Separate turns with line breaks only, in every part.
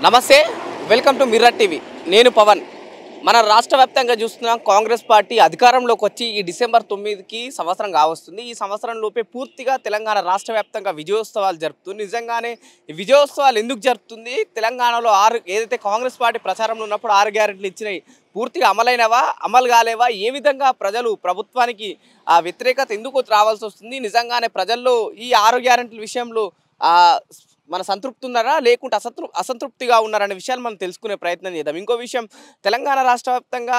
నమస్తే, welcome to mirror TV. నేను పవన్. మన రాష్ట్ర వ్యాప్తంగా చూస్తున్నాం, కాంగ్రెస్ పార్టీ అధికారంలోకి వచ్చి ఈ డిసెంబర్ 9కి సంవత్సరం కావస్తుంది. ఈ సంవత్సరంలోపే పూర్తిగా తెలంగాణ రాష్ట్ర వ్యాప్తంగా విజయోత్సవాలు జరుపుతుంది. నిజంగానే ఈ విజయోత్సవాలు ఎందుకు జరుపుతుంది? తెలంగాణలో ఏదైతే కాంగ్రెస్ పార్టీ ప్రచారంలో ఉన్నప్పుడు 6 గ్యారెంటీలు ఇచ్చినాయి, పూర్తిగా అమలైనవా, అమలు కాలేవా, ఏ విధంగా ప్రజలు ప్రభుత్వానికి వ్యతిరేకత ఎందుకు రావాల్సి వస్తుంది? నిజంగానే ప్రజల్లో ఈ 6 గ్యారెంటీల విషయంలో మన సంతృప్తి ఉన్నారా, లేకుంటే అసంతృప్తిగా ఉన్నారనే విషయాలు మనం తెలుసుకునే ప్రయత్నం చేద్దాం. ఇంకో విషయం, తెలంగాణ రాష్ట్ర వ్యాప్తంగా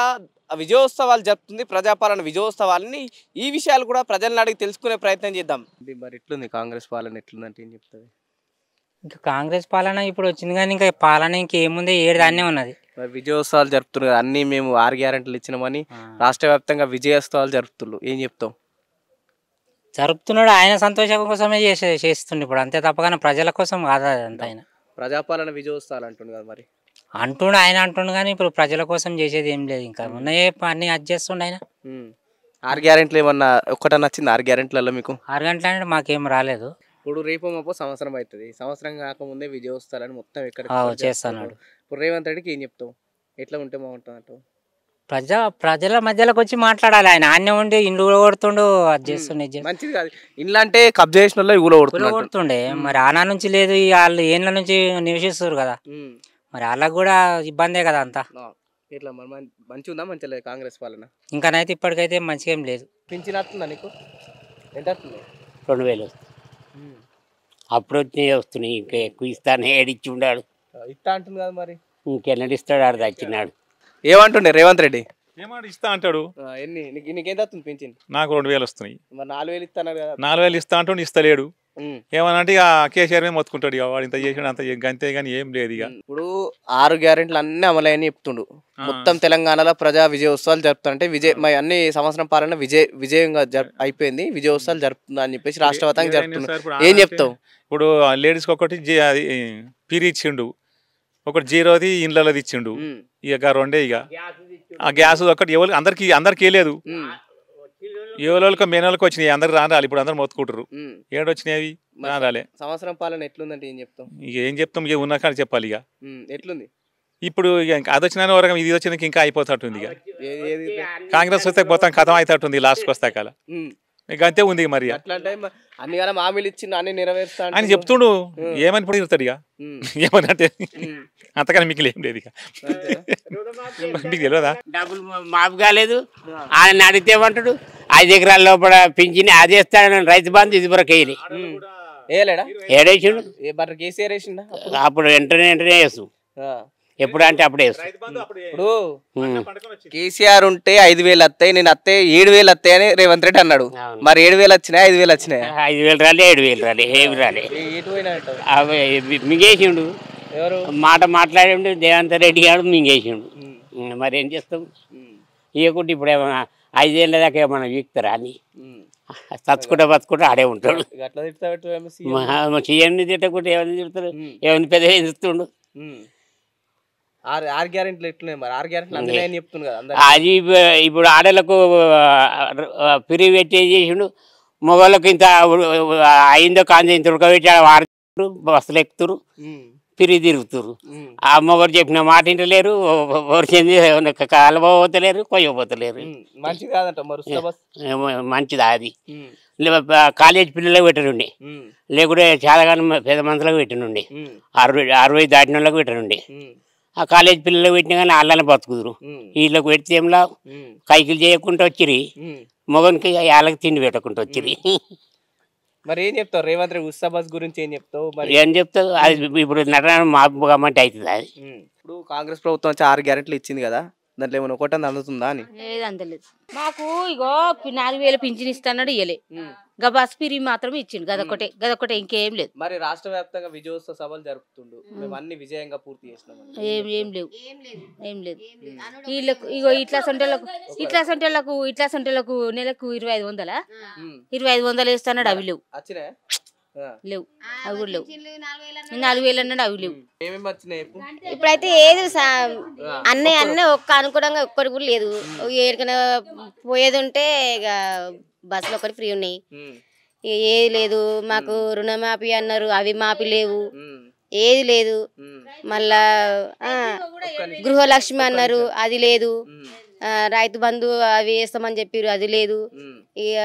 విజయోత్సవాలు జరుపుతుంది, ప్రజాపాలన విజయోత్సవాలని. ఈ విషయాలు కూడా ప్రజలను అడిగి తెలుసుకునే ప్రయత్నం చేద్దాం. మరి ఎట్లుంది కాంగ్రెస్ పాలన, ఎట్లుందంటే ఏం చెప్తుంది?
ఇంకా కాంగ్రెస్ పాలన ఇప్పుడు వచ్చింది, కానీ ఇంకా పాలన ఇంకేముంది, ఏడానే ఉన్నది.
మరి విజయోత్సవాలు జరుపుతున్నారు, అన్నీ మేము 6 గ్యారెంటీలు ఇచ్చినామని రాష్ట్ర వ్యాప్తంగా విజయోత్సవాలు జరుపుతున్నారు, ఏం చెప్తాం?
జరుపుతున్నాడు, ఆయన సంతోషం కోసమే చేస్తుండే ఇప్పుడు, అంతే తప్పగానే ప్రజల కోసం కాదు అంత. ఆయన
ప్రజాపాలన విజయోత్సవాలు అంటుంది కదా, మరి
ఆయన అంటుండు కానీ ఇప్పుడు ప్రజల కోసం చేసేది ఏం లేదు. ఇంకా ఉన్నాయే అన్ని అది చేస్తుండే ఆయన.
6 గ్యారెంటీలు ఏమన్నా ఒక్కటన్నా వచ్చింది 6 గ్యారెంటీలలో మీకు?
6 గంటల అంటే మాకేం రాలేదు.
ఇప్పుడు రేపు మాపో సంవత్సరం అవుతుంది, సంవత్సరం కాకముందే విజయోత్సవాలని మొత్తం ఎక్కడ
చేస్తున్నాడు.
ఇప్పుడు రేవంత్ రెడ్డికి ఏం చెప్తావు? ఎట్లా ఉంటే బాగుంటుంది అంటావు?
ప్రజల మధ్యలోకి వచ్చి మాట్లాడాలి. ఆయన ఆన్య ఉండి ఇండ్లు కొడుతుండు, అది చేస్తుండే.
మంచిది కాదు, ఇండ్లు అంటే కబ్జా చేసిన వాళ్ళు
కొడుతుండే. మరి ఆనా నుంచి లేదు, వాళ్ళు ఏళ్ళ నుంచి నివసిస్తారు కదా, మరి వాళ్ళకు కూడా ఇబ్బందే కదా అంతా.
ఇట్లా మరి మంచిగా ఉందా, మంచిగా లేదు కాంగ్రెస్ పాలన?
ఇంకానైతే ఇప్పటికైతే మంచిగా ఏం లేదు.
పింఛన్ వస్తుందా నీకు? ఎంత వస్తుంది?
2000 అప్పుడు వచ్చినాయి, వస్తున్నాయి. ఇంకా ఎక్కువ ఇస్తాను, ఏడిచ్చి ఉన్నాడు.
ఇస్తా అంటుంది కదా, మరి
ఇంకెన్నడు ఇస్తాడు? ఆడు తెచ్చినాడు.
ఏమంటుండే రేవంత్ రెడ్డి?
ఏమంటే ఇస్తా అంటాడు.
ఎన్ని నీకెంత వస్తుంది పింఛన్?
నాకు 2000 వస్తున్నాయి.
మరి 4000 ఇస్తాను కదా.
4000 ఇస్తా అంటూ ఇస్తలేడు. ఏమనంటే ఇక కేసీఆర్ మీద మొత్తుకుంటాడు, ఇక వాడు ఇంత చేసాడు అంత అంతే, కానీ ఏం లేదు. ఇక
ఇప్పుడు 6 గ్యారెంటీలు అన్ని అమలైన చెప్తుండు. మొత్తం తెలంగాణలో ప్రజా విజయోత్సవాలు జరుపుతుంటే అన్ని సంవత్సరం పాలన విజయంగా అయిపోయింది, విజయోత్సవాలు జరుపుతుందా అని చెప్పేసి రాష్ట్ర వ్యాప్తంగా జరుపుతున్నారు. ఏం చెప్తావు?
ఇప్పుడు లేడీస్కి ఒకటి పిరి ఇచ్చిండు, ఒకటి 0ది ఇండ్లది ఇచ్చిండు. ఇక రెండే, ఇక ఆ గ్యాస్ ఒకటి అందరికి లేదు, ఎవరికి మేనోళ్ళకి వచ్చినాయి, అందరికి రాలి. ఇప్పుడు అందరు మొత్తుకుంటారు, ఏడు వచ్చినాయి రాలే.
సంవత్సరం పాలన ఎట్లుందంటే ఏం చెప్తాం?
ఇక ఏం చెప్తాం, ఇక ఉన్న కానీ చెప్పాలి. ఇక
ఎట్లుంది
ఇప్పుడు? ఇక అది వచ్చిన వరకు ఇది వచ్చినాక ఇంకా అయిపోతాటుంది. ఇక కాంగ్రెస్ వస్తే మొత్తం కథం అవుతాటుంది లాస్ట్కి వస్తాకాల. ఇక అంతే ఉంది. మరి
అన్ని హామీలు ఇచ్చి అన్ని నెరవేరుస్తా
అని చెప్తుండు. ఏమని ఇప్పుడు ఇస్తాడు? ఇక ఏమనంటే అంతకన్నా మీకు ఏం లేదు. ఇక మీకు తెలియదా?
డబ్బులు మాపు కాలేదు, ఆయన అడిగితే ఏమంటాడు? 5 ఎకరాల లోపల పింఛని అది వేస్తాడు, రైతు బంధు ఇది వరకు ఏడేసిండు. అప్పుడు వెంటనే వేస్తాం, ఎప్పుడు అంటే అప్పుడే వేస్తాం.
ఇప్పుడు కేసీఆర్ ఉంటే 5000 వస్తాయి, నేను వస్తే 7000 వస్తాయి అని రేవంత్ రెడ్డి అన్నాడు. మరి 7000 వచ్చినాయి, 5000 వచ్చినాయి?
5000 రాలే, 7000 రాలే, ఏమి రాలే. మింగేసిండు, మాట మాట్లాడి దేవంత్ రెడ్డి గారు మింగేసిండు. మరి ఏం చేస్తాం? ఇవ్వకుంటే ఇప్పుడు ఏమన్నా 5 ఏళ్ళ దాకా ఏమన్నా వీక్తారా అని చచ్చుకుంటా బతుకుంటా ఆడే ఉంటాడు. సీఎంని తిట్టకుంటే ఏమని తిడతాడు? ఏమని పెద్ద తిడుతుండు.
6 గ్యారెంటీలు ఎట్లున్నాయి మరి? 6 గ్యారెంటీలు చెప్తుంది కదా.
అది ఇప్పుడు ఆడలకు పిరి పెట్టి ఏం చేసిండు, మొగళ్ళకు ఇంత అయిందో కాంతి ఇంత ఉడకబెట్టి వాడుతారు, బస్సులు ఎక్కుతారు, పిరి తిరుగుతారు. ఆ మొగరు చెప్పిన మాట ఇంటలేరు, కలవపోతలేరు, కొయ్యపోతలేరు.
మంచిది కాదంట మరి.
మంచిదా అది? కాలేజ్ పిల్లలకు పెట్టనుండి, లేకుంటే చాలా కాలం పెద్ద మనుషులకు పెట్టనుండి, 60 దాటిన వాళ్ళకి పెట్టనుండి. ఆ కాలేజ్ పిల్లలకు పెట్టినా కానీ వాళ్ళని బతుకుదురు, వీళ్ళకి పెడితే ఏంలా కైకిలు చేయకుండా వచ్చిరి, మొగనికి వాళ్ళకి తిండి పెట్టకుండా వచ్చిరి.
మరి ఏం చెప్తావు రేవంత్ రెడ్డి ఉత్సవాస్ గురించి? ఏం చెప్తావు మరి?
ఏం చెప్తావు? అది ఇప్పుడు నటన మాపు గమ్మంటే అవుతుంది. అది
ఇప్పుడు కాంగ్రెస్ ప్రభుత్వం వచ్చి 6 గ్యారెంటీలు ఇచ్చింది కదా, దాంట్లో ఏమైనా ఒకటి అందుతుందా అని?
లేదంతలేదు మాకు. ఇగో 4000 పింఛన్ ఇస్తాడు, ఇయ్యలే. గా బస్ పిరి మాత్రం ఇచ్చిండు, గదొకటే, ఇంకేం లేదు.
మరి రాష్ట్ర వ్యాప్తంగా విజయోత్సవ సభలు జరుపుతుండు, మేము అన్ని విజయంగా పూర్తి చేసినాం.
ఏం లేవు. వీళ్ళకు ఇగో ఇట్లా సొంటలకు నెలకు 2500 2500 వేస్తాడు, అవి లేవు. లేవు, అవి కూడా లేవు. 4000 అన్నాడు, అవి లేవు.
ఇప్పుడైతే ఏది అన్నీ ఒక్క అనుకూలంగా ఒక్కటి కూడా లేదు. ఎక్కడికైనా పోయేది ఉంటే ఇక బస్సులు ఒకటి ఫ్రీ ఉన్నాయి, ఏది లేదు. మాకు రుణమాఫీ అన్నారు, అవి మాఫీ లేవు. ఏది లేదు. మళ్ళా గృహలక్ష్మి అన్నారు, అది లేదు. రైతు బంధు అవి వేస్తామని చెప్పారు, అది లేదు. ఇక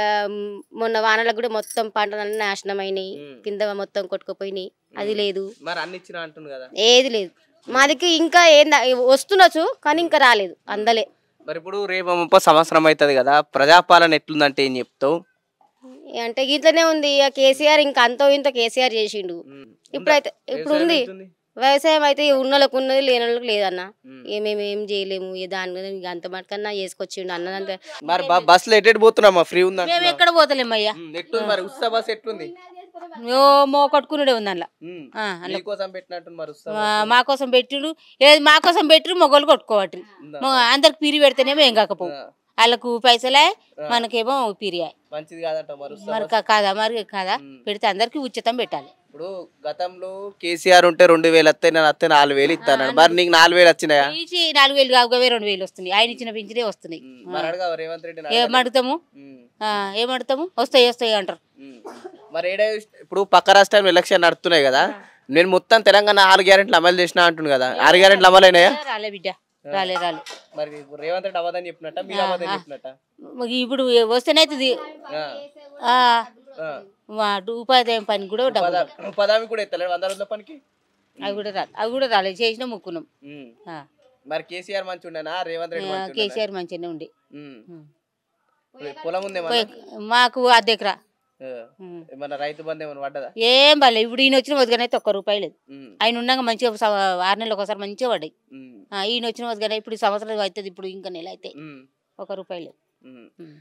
మొన్న వానలకు కూడా మొత్తం పంటలన్నీ నాశనం అయినాయి, కింద మొత్తం కొట్టుకుపోయినాయి, అది లేదు. ఏది లేదు మాదికి. ఇంకా వస్తుండొచ్చు కానీ ఇంకా రాలేదు, అందలే.
మరి ఇప్పుడు రేపు సంవత్సరం అవుతుంది కదా, ప్రజాపాలన ఎట్లుందంటే ఏం చెప్తావు?
అంటే ఇట్లనే ఉంది. ఇక కేసీఆర్ ఇంకా అంతో ఇంత కేసీఆర్ చేసిండు. ఇప్పుడైతే ఇప్పుడు ఉంది వ్యవసాయం అయితే, ఉన్నోళ్ళకు ఉన్నది, లేని వాళ్ళకి లేదన్న. మేము ఏం చేయలేము, దాని అంత మటుకన్నా చేసుకొచ్చిండు అన్నదంతా.
మరి బస్సులో ఎటు పోతున్నామా? ఫ్రీ ఉందా?
మేము ఎక్కడ పోతలేము అయ్యా.
మరి ఉత్సవ బస్ ఎట్లుంది?
మో కట్టుకున్నాడే ఉంది అందులో. మా కోసం పెట్టిండు, మా కోసం పెట్టిరు, మొగోళ్ళు కొట్టుకోవట్రు. అందరికి పీరి పెడితేనేమో ఏం కాకపోవు, వాళ్ళకు పైసలే, మనకేమో పీరియాయి. మరి కాదా, మరి కాదా, పెడితే అందరికి ఉచితం పెట్టాలి.
ఇప్పుడు గతంలో కేసీఆర్ ఉంటే 2000 వస్తాయి, నేను వస్తే 4000 ఇస్తాను. మరి నీకు 4000 వచ్చినాయా?
4000 కావుగా 2000 వస్తున్నాయి. ఆయన ఇచ్చిన పింఛనే వస్తున్నాయి. ఏమడుగుతాము, ఏమడుగుతాము, వస్తాయి వస్తాయి అంటారు.
మరి ఇప్పుడు పక్క రాష్ట్రంలో ఎలక్షన్ నడుస్తున్నాయి కదా, నేను మొత్తం తెలంగాణ 6 గ్యారెంట్లు అమలు చేసినా అంటుంది కదా, 6 గ్యారెంట్లు అమలు అయినాయా?
రాలే బిడ్డ, రాలే.
మరి రేవంత్ రెడ్డి అవ్వదని చెప్పినట్ట, మీరు అవ్వదని చెప్పినట్ట?
ఇప్పుడు వస్తేనైతుంది. ఉపాధ్యాయం పని కూడా
ఉపాధి కూడా ఎత్తలేదు 100 రోజుల పనికి.
అవి కూడా రాలేదు, చేసినా ముక్కున్నాం.
మరి కేసీఆర్ మంచి ఉండేనా, రేవంత్ రెడ్డి?
కేసీఆర్ మంచిగానే ఉండే.
పొలం ఉంది
మాకు అద్దెకరా.
రైతు బంధు ఏమైనా పడ్డదా?
ఏం పడలేదు. ఇప్పుడు ఈయన వచ్చిన వదిగానైతే ₹1 లేదు. ఆయన ఉన్నాక మంచిగా 6 నెలలు ఒకసారి మంచిగా పడ్డాయి. ఈయన వచ్చిన వదిగానే ఇప్పుడు సంవత్సరం అవుతుంది, ఇప్పుడు ఇంకా నెల అయితే ₹1 లేదు.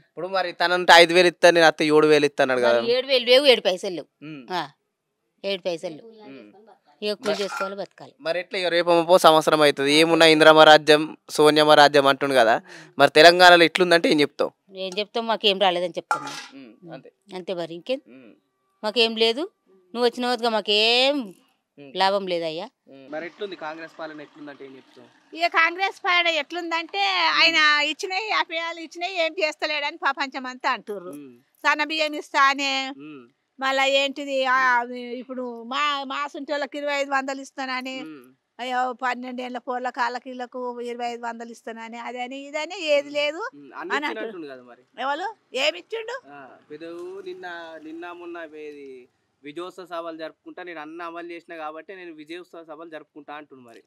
ఇప్పుడు మరి తనంటే 5000 ఇస్తాను, నేను అత్త 7000 ఇస్తాను కదా.
7000 లేవు, 7 పైసలు లేవు. 7 పైసలు లేవు. ఎక్కువ చేసుకోవాలి, బతకాలి.
మరి ఎట్లా రేపు సంవత్సరం అవుతుంది, ఏమున్నా ఇంద్రమ రాజ్యం, సోనియమ్మ రాజ్యం అంటుండు కదా, మరి తెలంగాణలో ఎట్లుందంటే ఏం చెప్తావు?
ఏం చెప్తాం, మాకేం రాలేదని చెప్తాం అంతే. మరి ఇంకేం, మాకేం లేదు. నువ్వు వచ్చిన వద్దుగా మాకేం లాభం లేదయ్యా.
మరి ఎట్లుంది కాంగ్రెస్ పాలన, ఎట్లుందంటే ఏం చెప్తావు?
ఇక కాంగ్రెస్ పాలన ఎట్లుందంటే, ఆయన ఇచ్చినాయి అభియాలు ఇచ్చినాయి, ఏం చేస్తలేడని ప్రపంచం అంతా అంటుర్రు. సన్న బియ్యం ఇస్తానే, మళ్ళా ఏంటిది ఇప్పుడు మా సుంటోళ్ళకి 2500 ఇస్తానని, అయ్యో 12 ఏళ్ళ పోర్ల కాళ్ళకీళ్ళకు 2500 ఇస్తానని, అదని ఇదని ఏది లేదు అని ఎవరు ఏమిచ్చిండు.
నిన్న మొన్న విజయోత్సవ సభలు జరుపుకుంటా, నేను అన్న అమలు చేసిన కాబట్టి నేను విజయోత్సవ సభలు జరుపుకుంటా అంటుంది. మరి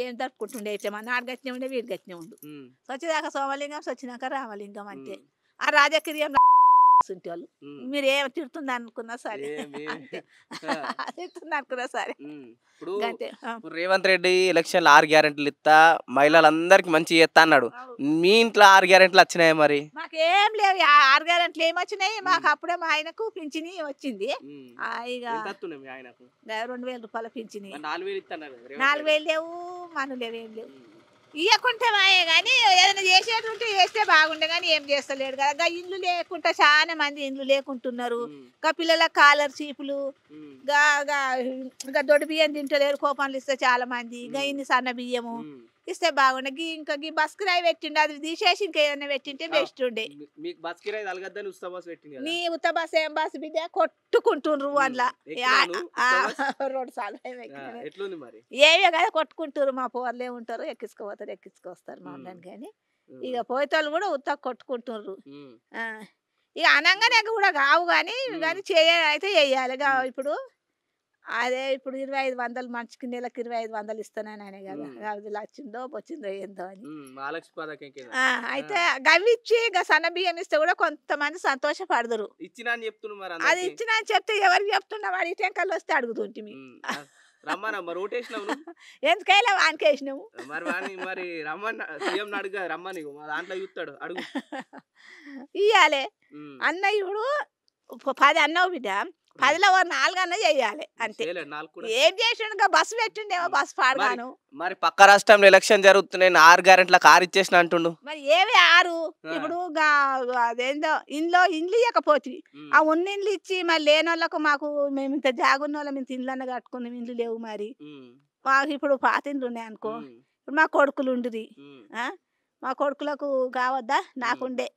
ఏం జరుపుకుంటుండే, అయితే మన నాడు గచ్చినే ఉండే, వీడి గచ్చినే ఉండు. స్వచ్ఛదాకా సోమలింగం, స్వచ్చినాక రామలింగం అంతే. ఆ రాజకీయం వాళ్ళు మీరు ఏం తిడుతుంది అనుకున్నా సరే, తిడుతుంది అనుకున్నా సరే.
ఇప్పుడు రేవంత్ రెడ్డి ఎలక్షన్ 6 గ్యారెంటీలు ఇస్తా, మహిళలందరికి మంచి చేస్తా అన్నాడు. మీ ఇంట్లో 6 గ్యారెంటీలు వచ్చినాయి? మరి
మాకేం లేవు 6 గ్యారెంటీలు ఏమొచ్చినాయి. మాకు అప్పుడే మా ఆయనకు పింఛని వచ్చింది. ఇక ₹2000 పింఛని. 4000 లేవు, మనం లేవు, ఏం లేవు. ఇవ్వకుంటే మాయే కానీ ఏదైనా చేసేటుంటే చేస్తే బాగుండే, కానీ ఏం చేస్తలేడు కదా. ఇల్లు లేకుండా చాలా మంది ఇల్లు లేకుంటున్నారు. ఇంకా పిల్లల స్కాలర్షిప్లు, ఇంకా దొడ్డు బియ్యం తింటలేరు, కోపాలు ఇస్తే చాలా మంది. ఇంకా ఇన్ని సన్న బియ్యము ఇస్తే బాగుండే. ఇంకా బస్ కిరాయి పెట్టిండు, అది తీసేసి ఇంకా ఏదైనా పెట్టింటే బెస్ట్ ఉండే. నీ ఉత్త బస్ ఏం బస్ బిడ్డ కొట్టుకుంటుండ్రు అందులో 2 సార్లు ఏవే కదా కొట్టుకుంటారు. మా పోర్లే ఉంటారు, ఎక్కించుకొస్తారు మా వాళ్ళని. కానీ ఇక పోయేతోళ్ళు కూడా ఉత్త కొట్టుకుంటుండ్రు. ఇక అనగానే కూడా కావు, కానీ అయితే చెయ్యాలి. ఇప్పుడు అదే ఇప్పుడు 2500 మనిషికి నెలకు 2500 ఇస్తానని అనే కదా, అది వచ్చిందో వచ్చిందో ఏందో అని. అయితే గవి ఇచ్చి సన్న బియ్యం ఇస్తే కూడా కొంతమంది సంతోషపడదురు. అది ఇచ్చినా అని చెప్తే ఎవరికి చెప్తున్నా, వాడి టెంకలు వస్తే అడుగుతుంటిమి. ఎందుకైనా వానికి వేసినాము. ఇయ్యాలి అన్న. ఇప్పుడు 10 అన్నావు బిడ్డ, 10లో 4 అన్న చెయ్యాలి అంతే. ఏం చేసిండు, బస్సు పెట్టిండేమో, బస్సు పాడగాను.
మరి పక్క రాష్ట్రంలో ఎలక్షన్ జరుగుతున్నాయి, 6 గ్యారెంట్లకు 6 ఇచ్చేసిన అంటుండు.
మరి ఏవి 6? ఇప్పుడు అదేందో ఇంట్లో ఇండ్లు ఇవ్వకపోతే, ఆ ఉన్న ఇండ్లు ఇచ్చి మరి లేని వాళ్ళకు, మాకు మేము ఇంత జాగున్న వాళ్ళం ఇంత ఇండ్లన్న కట్టుకున్నాం, ఇండ్లు లేవు. మరి మాకు ఇప్పుడు పాత ఇండ్లు ఉన్నాయి అనుకో. ఇప్పుడు మా కొడుకులు ఉండుది, మా కొడుకులకు కావద్దా? నాకుండే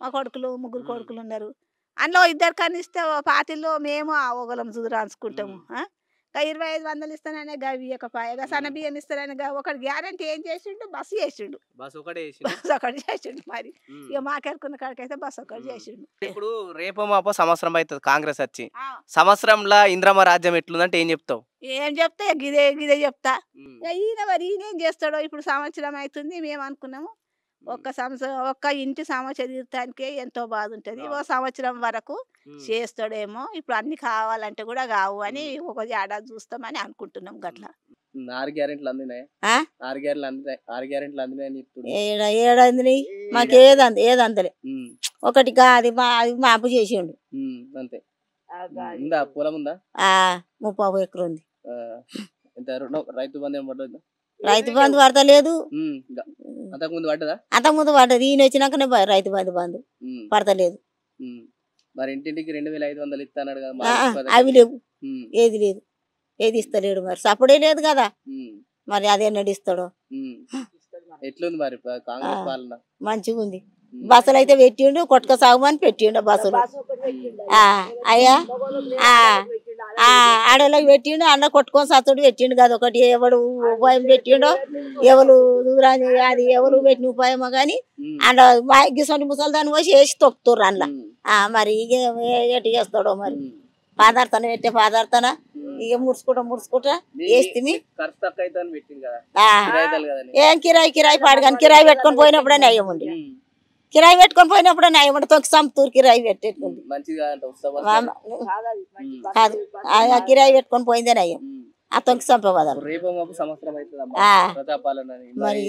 మా కొడుకులు 3 కొడుకులు ఉన్నారు. అందులో 2 కనిస్తే పాతిల్లో మేము ఒకలం రాసుకుంటాము. 2500 ఇస్తాననే గవి ఇవ్వకపాయగా సన్న బియ్యం ఇస్తానని ఒకటి గ్యారంటీ ఏం చేసిండు బస్సు చేసిండు
బస్ ఒకటే
బస్సు ఒకటి చేసిండు మరి ఇక మాకెళ్ళుకున్న కాడికైతే బస్సు ఒకటి చేసిండు
ఇప్పుడు రేపో మాపో సంవత్సరం అవుతుంది కాంగ్రెస్ వచ్చి సంవత్సరంలో ఇంద్రమ రాజ్యం ఎట్లుందంటే ఏం చెప్తావు
ఏం చెప్తా ఇక గిదే చెప్తా ఇక ఈయన మరి ఈయన ఏం చేస్తాడో ఇప్పుడు సంవత్సరం అవుతుంది మేము అనుకున్నాము ఒక్క ఇంటి సమస్య తీర్చడానికే ఎంతో బాధ ఉంటుంది ఓ సంవత్సరం వరకు చేస్తాడేమో ఇప్పుడు అన్ని కావాలంటే కూడా కావు అని ఒక ఏడాది చూస్తామని అనుకుంటున్నాం గట్లా
6 గ్యారెంటీలు అందినాయి 6 గ్యారెంటీలు అందినాయని చెప్తున్నాడు
ఏడందినాయి మాకు ఏది అందలే ఒకటి అది మాపు చేసిండు
అంతే ఉందా పొలం ఉందా
30 ఎకరం ఉంది
ఎంత రైతు బంధు పడ్డది
రైతు బంధు పడతలేదు
అంతకుముందు పడ్డదా
అంతకుముందు పడ్డది ఈయన వచ్చినాకనే రైతు బంధు పడతలేదు
మరి ఇంటింటికి 2500 ఇస్తాడు
అవి లేవు ఏది లేదు ఏది ఇస్తలేడు మరి సపోర్టే లేదు కదా మరి అదే నడిస్తాడో
ఎట్లుంది మరి కాంగ్రెస్ పాలన
మంచిగా ఉంది బస్సులు అయితే పెట్టిండు కొట్టుక సాగుమని పెట్టిండు బస్సులు అయ్యా ఆడోళ్ళకి పెట్టిండు అన్న కొట్టుకొని సత్తుడు పెట్టిండు కదా ఒకటి ఎవడు ఉపాయం పెట్టిండో ఎవరు దూరాన్ని అది ఎవరు పెట్టిన ఉపాయమో కానీ అండ గిసొని ముసలిదాన్ని పోసి వేసి తొక్కుతుర్రు అందులో మరి ఇక ఎటు చేస్తాడో మరి పాదార్థన పెట్టే పాదార్థన ఇక ముడుచుకుంటా వేస్తే ఏం కిరాయి పాడు కానీ కిరాయి పెట్టుకొని పోయినప్పుడే నయం ఉండి కిరాయి పెట్టుకొని పోయినప్పుడే నయం ఉండి తొక్కి సంతూరు కిరాయి పెట్టేటుంది కాదు కిరాయి పెట్టుకొని పోయిందే నయం ఆ తొక్కి సంపేవాదాలు మరి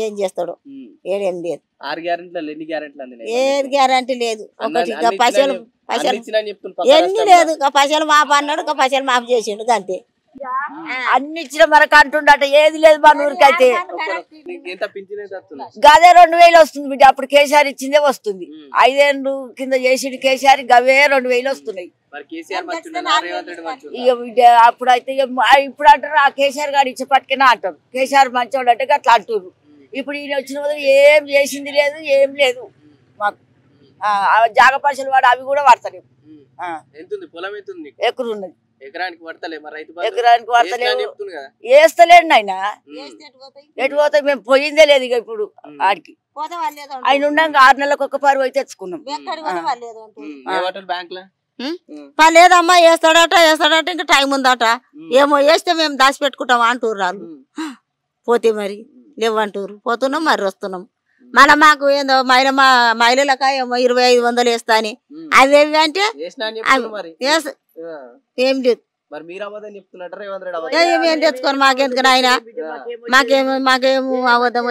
ఏం చేస్తాడు ఏడేం లేదు ఏది గ్యారంటీ లేదు ఒకటి పైసలు ఎన్ని లేదు పైసలు మాపు అన్నాడు పైసలు మాపు చేసిండు అంతే
అన్ని ఇచ్చిన మనకు అంటుండట ఏది లేదు మన ఊరికైతే గదే 2000 వస్తుంది బిడ్డ అప్పుడు కేసీఆర్ ఇచ్చిందే వస్తుంది 5 ఏళ్ళు కింద చేసి కేసీఆర్ గవే 2000 వస్తున్నాయి ఇక బిడ్డ అప్పుడైతే ఇప్పుడు అంటారు ఆ కేసీఆర్ గారు ఇచ్చి పట్టుకున్నా అంటారు కేసీఆర్ మంచోడు అంటే అట్లా అంటారు ఇప్పుడు ఈయన వచ్చిన వల్ల ఏం చేసింది లేదు ఏం లేదు మాకు జాగ పైసలు వాడు అవి కూడా పడతలేవు ఎక్కడ ఉన్నది
ఎకరానికి
పడతలేవు వేస్తలేండి ఆయన ఎటు పోతాయి మేము పోయిందే లేదు ఇక ఇప్పుడు ఆడికి ఆయన ఉన్నాక 6 నెలలకు ఒక పారు పోయి తెచ్చుకున్నాం
లేదమ్మా వేస్తాడట ఇంకా టైం ఉందట ఏమో వేస్తే మేము దాచిపెట్టుకుంటాం అంటుర్రు పోతే మరి లేవంటూరు పోతున్నాం మరి వస్తున్నాం మళ్ళీ మాకు ఏందో మహిళలక ఏమో 2500 వేస్తా అని అవేవి అంటే ఏం లేదు ఏం తెచ్చుకోను మాకెందుకు ఆయన మాకేమో అబద్ధం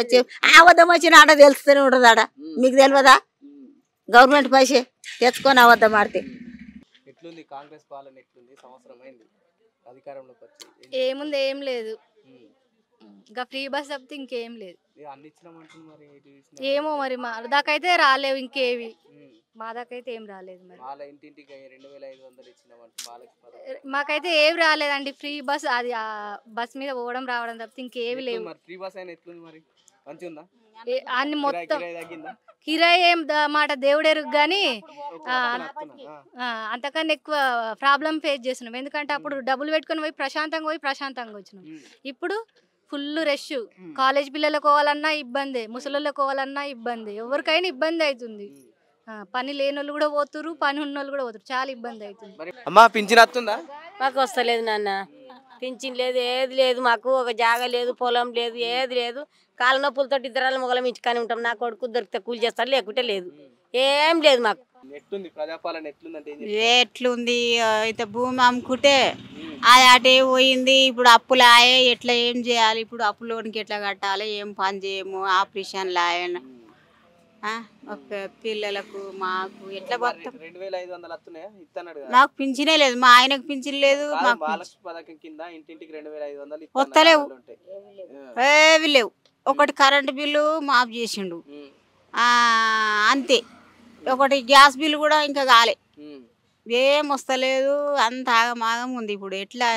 వచ్చిన ఆడ తెలుస్తూనే ఉంటుంది ఆడ మీకు తెలియదా గవర్నమెంట్ పైసే తెచ్చుకొని అబద్ధం ఆడితే
కాంగ్రెస్ పాలన ఎట్లుంది సంవత్సరం అయింది అధికారంలోకి వచ్చి
ఏముంది ఏం లేదు ఇంకా ఫ్రీ బస్ తప్పితే ఇంకేం లేదు ఏమో మరి మా దాకైతే రాలేవు ఇంకేవి మా దాకైతే ఏం రాలేదు మరి మాకైతే ఏమి రాలేదండి ఫ్రీ బస్ అది బస్ మీద పోవడం రావడం తప్పితే ఇంకేవి లేవు అన్ని మొత్తం కిరాయి ఏం మాట దేవుడెరుగు కానీ అంతకన్నా ఎక్కువ ప్రాబ్లం ఫేస్ చేస్తున్నాం ఎందుకంటే అప్పుడు డబ్బులు పెట్టుకొని పోయి ప్రశాంతంగా వచ్చినాం ఇప్పుడు ఫుల్ రష్ కాలేజ్ పిల్లలకు పోవాలన్నా ఇబ్బంది ముసలిళ్ళకి పోవాలన్నా ఇబ్బంది ఎవరికైనా ఇబ్బంది అవుతుంది పని లేని వాళ్ళు కూడా పోతురు పని ఉన్న వాళ్ళు కూడా పోతురు చాలా ఇబ్బంది అవుతుంది
అమ్మా పింఛన్ వస్తుందా
మాకు వస్తలేదు నాన్న పింఛన్ లేదు ఏది లేదు మాకు ఒక జాగ లేదు పొలం లేదు ఏది లేదు కాళ్ళ నొప్పులతో ఇద్దరాల మొగలం ఇంచుకొని ఉంటాం నా కొడుకు దొరికితే కూలి చేస్తాడు లేకుంటే లేదు ఏం లేదు మాకు
ఎట్లుంది అయితే భూమి అమ్ముకుంటే అది అటే పోయింది ఇప్పుడు అప్పులు ఆయే ఎట్లా ఏం చేయాలి ఇప్పుడు అప్పులోనికి ఎట్లా కట్టాలి ఏం పని చేయము ఆపరేషన్లు ఆయన పిల్లలకు మాకు ఎట్లా బతాం మాకు పింఛనే లేదు మా ఆయనకు పింఛన్ లేదు వస్తలేవు ఏవి లేవు ఒకటి కరెంటు బిల్లు మాఫ్ చేసిండు అంతే ఒకటి గ్యాస్ బిల్లు కూడా ఇంకా కాలే ఏం వస్తలేదు అంత ఆగమాగం ఉంది ఇప్పుడు ఎట్లా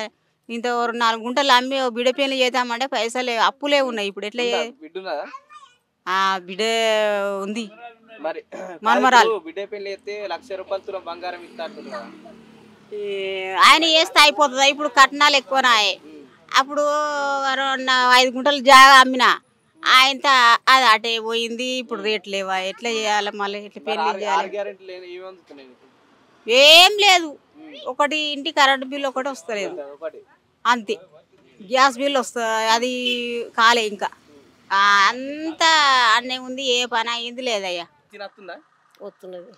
ఇంత 4 గుంటలు అమ్మి బిడ్డ పెళ్లి చేద్దామంటే పైసలే అప్పులే ఉన్నాయి ఇప్పుడు ఎట్లా బిడ్డ ఉంది
మరి
మనమరాలు
బిడ్డ పెళ్లి అయితే 1,00,000 రూపాయలు బంగారం ఇస్తారు
ఆయన చేస్తే అయిపోతుందా? ఇప్పుడు కట్నాలు ఎక్కువనాయి. అప్పుడు 5 గుంటలు జాగా అమ్మిన ఆయనతో అది అటే పోయింది. ఇప్పుడు రేట్లు లేవా? ఎట్లా చేయాలి మళ్ళీ? ఎట్లా పెళ్లి చేయాలి? ఏం లేదు. ఒకటి ఇంటి కరెంటు బిల్లు ఒకటి వస్తలేదు అంతే. గ్యాస్ బిల్లు వస్తుంది, అది కాలే ఇంకా. అంతా అన్నీ ఉంది. ఏ పని అయింది లేదయ్యా. వస్తున్నది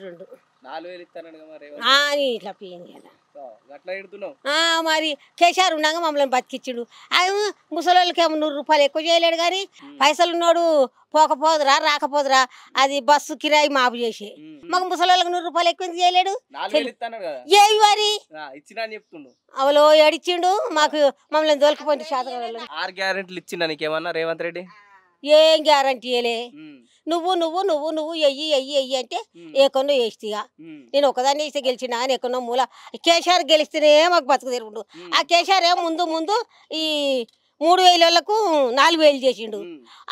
2
4,000 ఇస్తానడుగా మరి
ఇట్లా పోయింది. మరి కేసీఆర్ ఉండగా మమ్మల్ని బతికిచ్చిండు. అది ముసలోళ్ళకి ఏమో 100 రూపాయలు ఎక్కువ చేయలేడు కానీ పైసలు ఉన్నాడు పోకపోదురా రాకపోదురా అది బస్సు కిరాయి మాపు చేసి మాకు ముసలోళ్ళకి 100 రూపాయలు ఎక్కువ చేయలేడు. ఏవి మరి అవలో ఏడిచ్చిండు మాకు. మమ్మల్ని దొరికిపోయింది శాతకాలంలో.
6 గ్యారెంటీలు ఇచ్చిండా నీకేమన్నా రేవంత్ రెడ్డి?
ఏం గ్యారంటీ ఇయ్యలే. నువ్వు నువ్వు నువ్వు నువ్వు ఎయ్యి అంటే ఏకొన్నో వేస్తిగా. నేను ఒకదాన్ని వేస్తే గెలిచినా అని ఎక్కడో మూల కేసీఆర్ గెలిస్తేనే మాకు బతుకు తెరుకుండు. ఆ కేసీఆర్ ఏమో ముందు ఈ 3,000లకు 4,000 చేసిండు.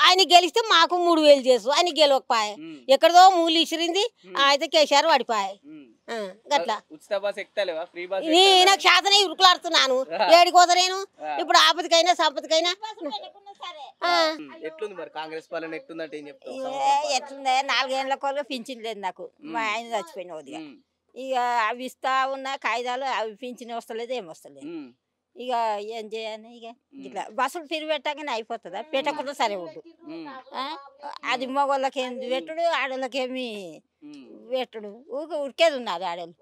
ఆయన గెలిస్తే మాకు 3,000 చేసు. ఆయన గెలవకపోయా, ఎక్కడదో మూలు ఇసిరింది. అయితే కేసీఆర్ పడిపోయాయి. గట్లా నాకు శాతనే ఉరుకులాడుతున్నాను. ఏడికోత నేను ఇప్పుడు ఆపదకైనా సంపదకైనా.
ఎట్లుంది మరి కాంగ్రెస్ పాలన ఎట్లుందంటే ఏం చెప్తావు?
ఎట్లుందా? 4 ఏళ్ళ కొలుగా పింఛన్ లేదు నాకు. మా ఆయన చచ్చిపోయిన వదిగా. ఇక అవి ఇస్తా ఉన్న కాగితాలు అవి పింఛన్ వస్తలేదు, ఏం వస్తలేదు. ఇక ఏం చేయాలి? ఇక ఇట్లా బస్సులు తిరిగి పెట్టగానే అయిపోతుందా? పెట్టకుండా సరే ఉండు. అది మగవాళ్ళకేం పెట్టుడు, ఆడవాళ్ళకేమి పెట్టుడు. ఉరికేది ఉన్నది ఆడవాళ్ళు.